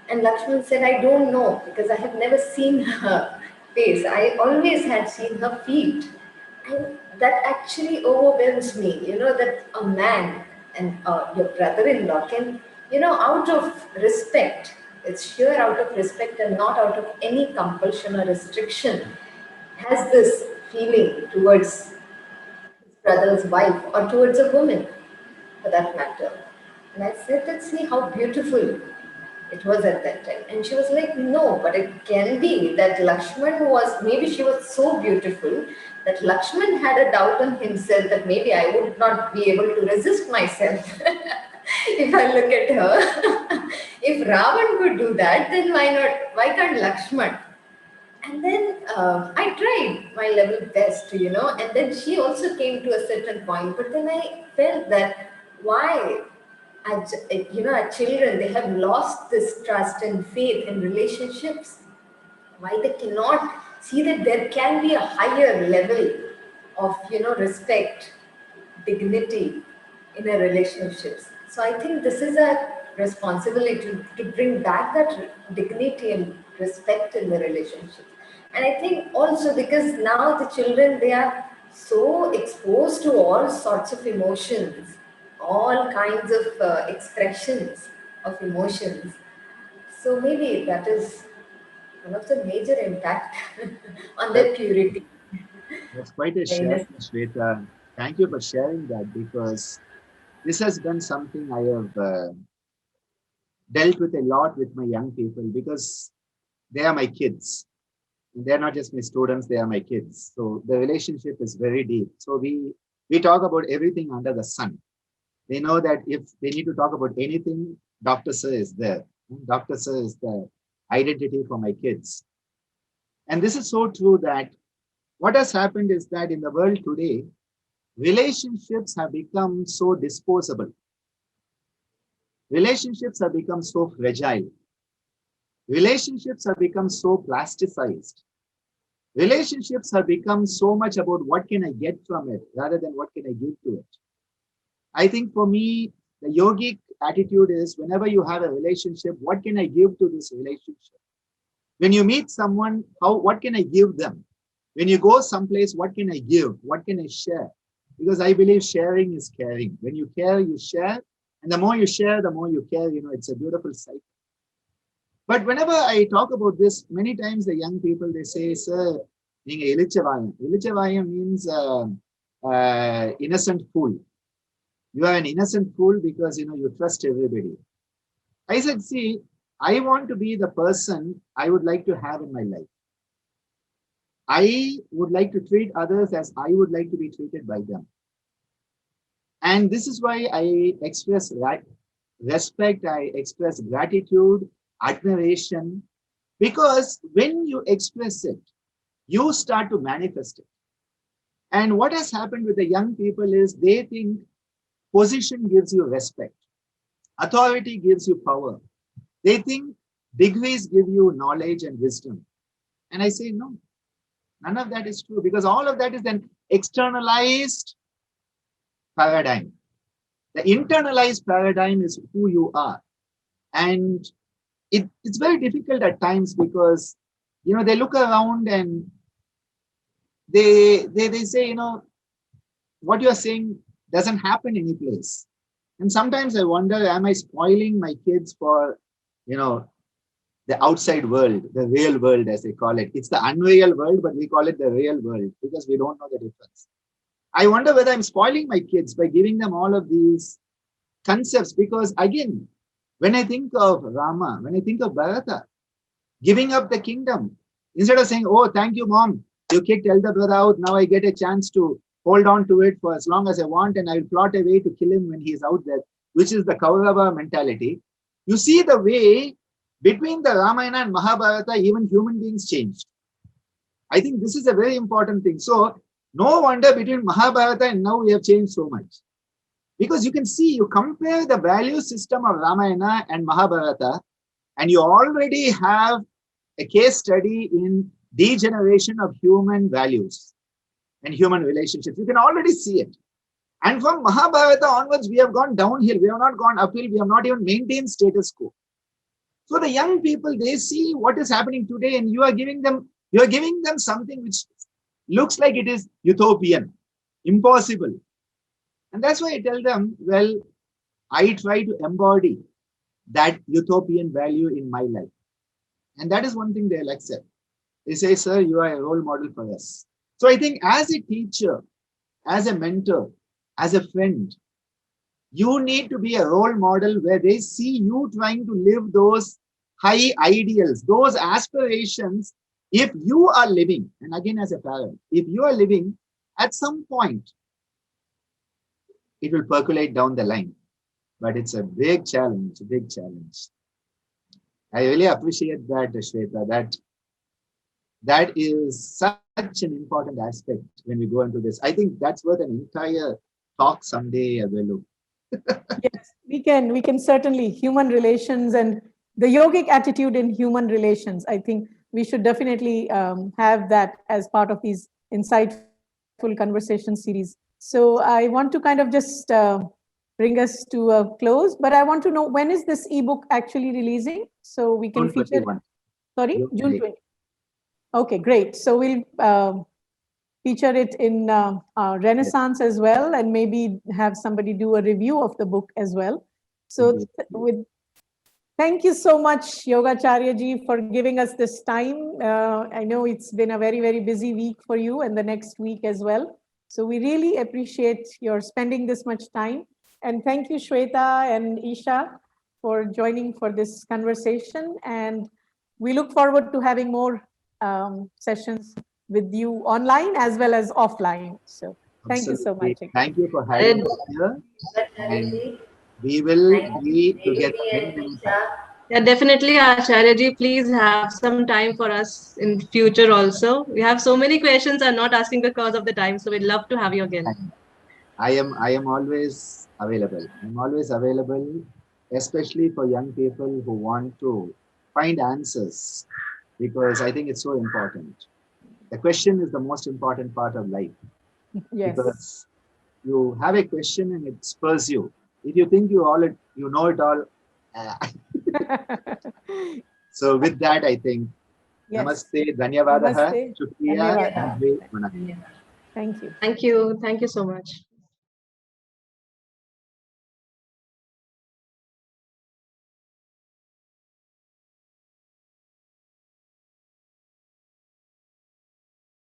And Lakshman said, I don't know because I have never seen her face. I always had seen her feet. And that actually overwhelms me, that a man and your brother-in-law can, out of respect, it's sheer out of respect and not out of any compulsion or restriction, has this feeling towards his brother's wife or towards a woman for that matter. And I said, let's see how beautiful it was at that time. And she was like, no, but it can be that Lakshman was, maybe she was so beautiful that Lakshman had a doubt on himself that maybe I would not be able to resist myself if I look at her. If Ravan could do that, then why not? Why can't Lakshman? And then I tried my level best, and then she also came to a certain point. But then I felt that why, our children, they have lost this trust and faith in relationships. Why they cannot see that there can be a higher level of, respect, dignity in a relationships. So I think this is a responsibility to bring back that dignity and respect in the relationship. And I think also because now the children, they are so exposed to all sorts of emotions, all kinds of expressions of emotions. So maybe that is one of the major impact on their purity. That's quite a share, Shweta. Thank you for sharing that, because this has been something I have dealt with a lot with my young people, because they are my kids. They're not just my students, they are my kids. So the relationship is very deep. So we talk about everything under the sun. They know that if they need to talk about anything, Dr. Sir is there. Dr. Sir is the identity for my kids. And this is so true that what has happened is that in the world today, relationships have become so disposable. Relationships have become so fragile. Relationships have become so plasticized. Relationships have become so much about what can I get from it rather than what can I give to it. I think for me, the yogic attitude is whenever you have a relationship, what can I give to this relationship? When you meet someone, what can I give them? When you go someplace, what can I give? What can I share? Because I believe sharing is caring. When you care, you share. And the more you share, the more you care. It's a beautiful cycle. But whenever I talk about this, many times the young people, they say, sir, Yogacharya. Yogacharya means innocent fool. You are an innocent fool because, you trust everybody. I said, see, I want to be the person I would like to have in my life. I would like to treat others as I would like to be treated by them. And this is why I express respect, I express gratitude, admiration, because when you express it, you start to manifest it. And what has happened with the young people is they think position gives you respect. Authority gives you power. They think degrees give you knowledge and wisdom. And I say, no, none of that is true, because all of that is an externalized paradigm. The internalized paradigm is who you are. And it's very difficult at times because, they look around and they say, what you're saying doesn't happen any place. And sometimes I wonder, am I spoiling my kids for, the outside world, the real world, as they call it? It's the unreal world, but we call it the real world because we don't know the difference. I wonder whether I'm spoiling my kids by giving them all of these concepts, because again, when I think of Rama, when I think of Bharata, giving up the kingdom, instead of saying, oh, thank you, mom, you kicked elder brother out, now I get a chance to hold on to it for as long as I want, and I will plot a way to kill him when he is out there, which is the Kaurava mentality. You see the way between the Ramayana and Mahabharata, even human beings changed. I think this is a very important thing. So no wonder between Mahabharata and now we have changed so much. Because you can see, you compare the value system of Ramayana and Mahabharata, and you already have a case study in degeneration of human values and human relationships. You can already see it. And from Mahabharata onwards, we have gone downhill. We have not gone uphill. We have not even maintained status quo. So the young people, they see what is happening today, and you are giving them something which looks like it is utopian, impossible. And that's why I tell them, well, I try to embody that utopian value in my life. And that is one thing they'll accept. They say, sir, you are a role model for us. So I think as a teacher, as a mentor, as a friend, you need to be a role model where they see you trying to live those high ideals, those aspirations. If you are living, and again as a parent, if you are living, at some point, it will percolate down the line. But it's a big challenge, a big challenge. I really appreciate that, Shweta, that is such an important aspect when we go into this. I think that's worth an entire talk someday, Avelu. Yes, we can certainly, human relations and the yogic attitude in human relations. I think we should definitely have that as part of these insightful conversation series. So I want to kind of just bring us to a close, but I want to know, when is this ebook actually releasing? So we can June feature. 21. Sorry, June 20. Okay, great. So we'll feature it in Renaissance as well, and maybe have somebody do a review of the book as well. So thank you so much, Yogacharya ji, for giving us this time. I know it's been a very, very busy week for you, and the next week as well. So we really appreciate your spending this much time. And thank you, Shweta and Isha, for joining for this conversation. And we look forward to having more sessions with you online as well as offline. So thank you so much. Thank you for having us here. And we will be together many, many times. Yeah, definitely, Acharya ji. Please have some time for us in future also. We have so many questions. I'm not asking because of the time, so we'd love to have you again. I am always available. I'm always available, especially for young people who want to find answers, because I think it's so important. The question is the most important part of life. Yes. Because you have a question and it spurs you. If you think you know it all. So with that, I think, yes. Namaste, Dhanyavadaha, Shukriya, Thank you. Thank you so much.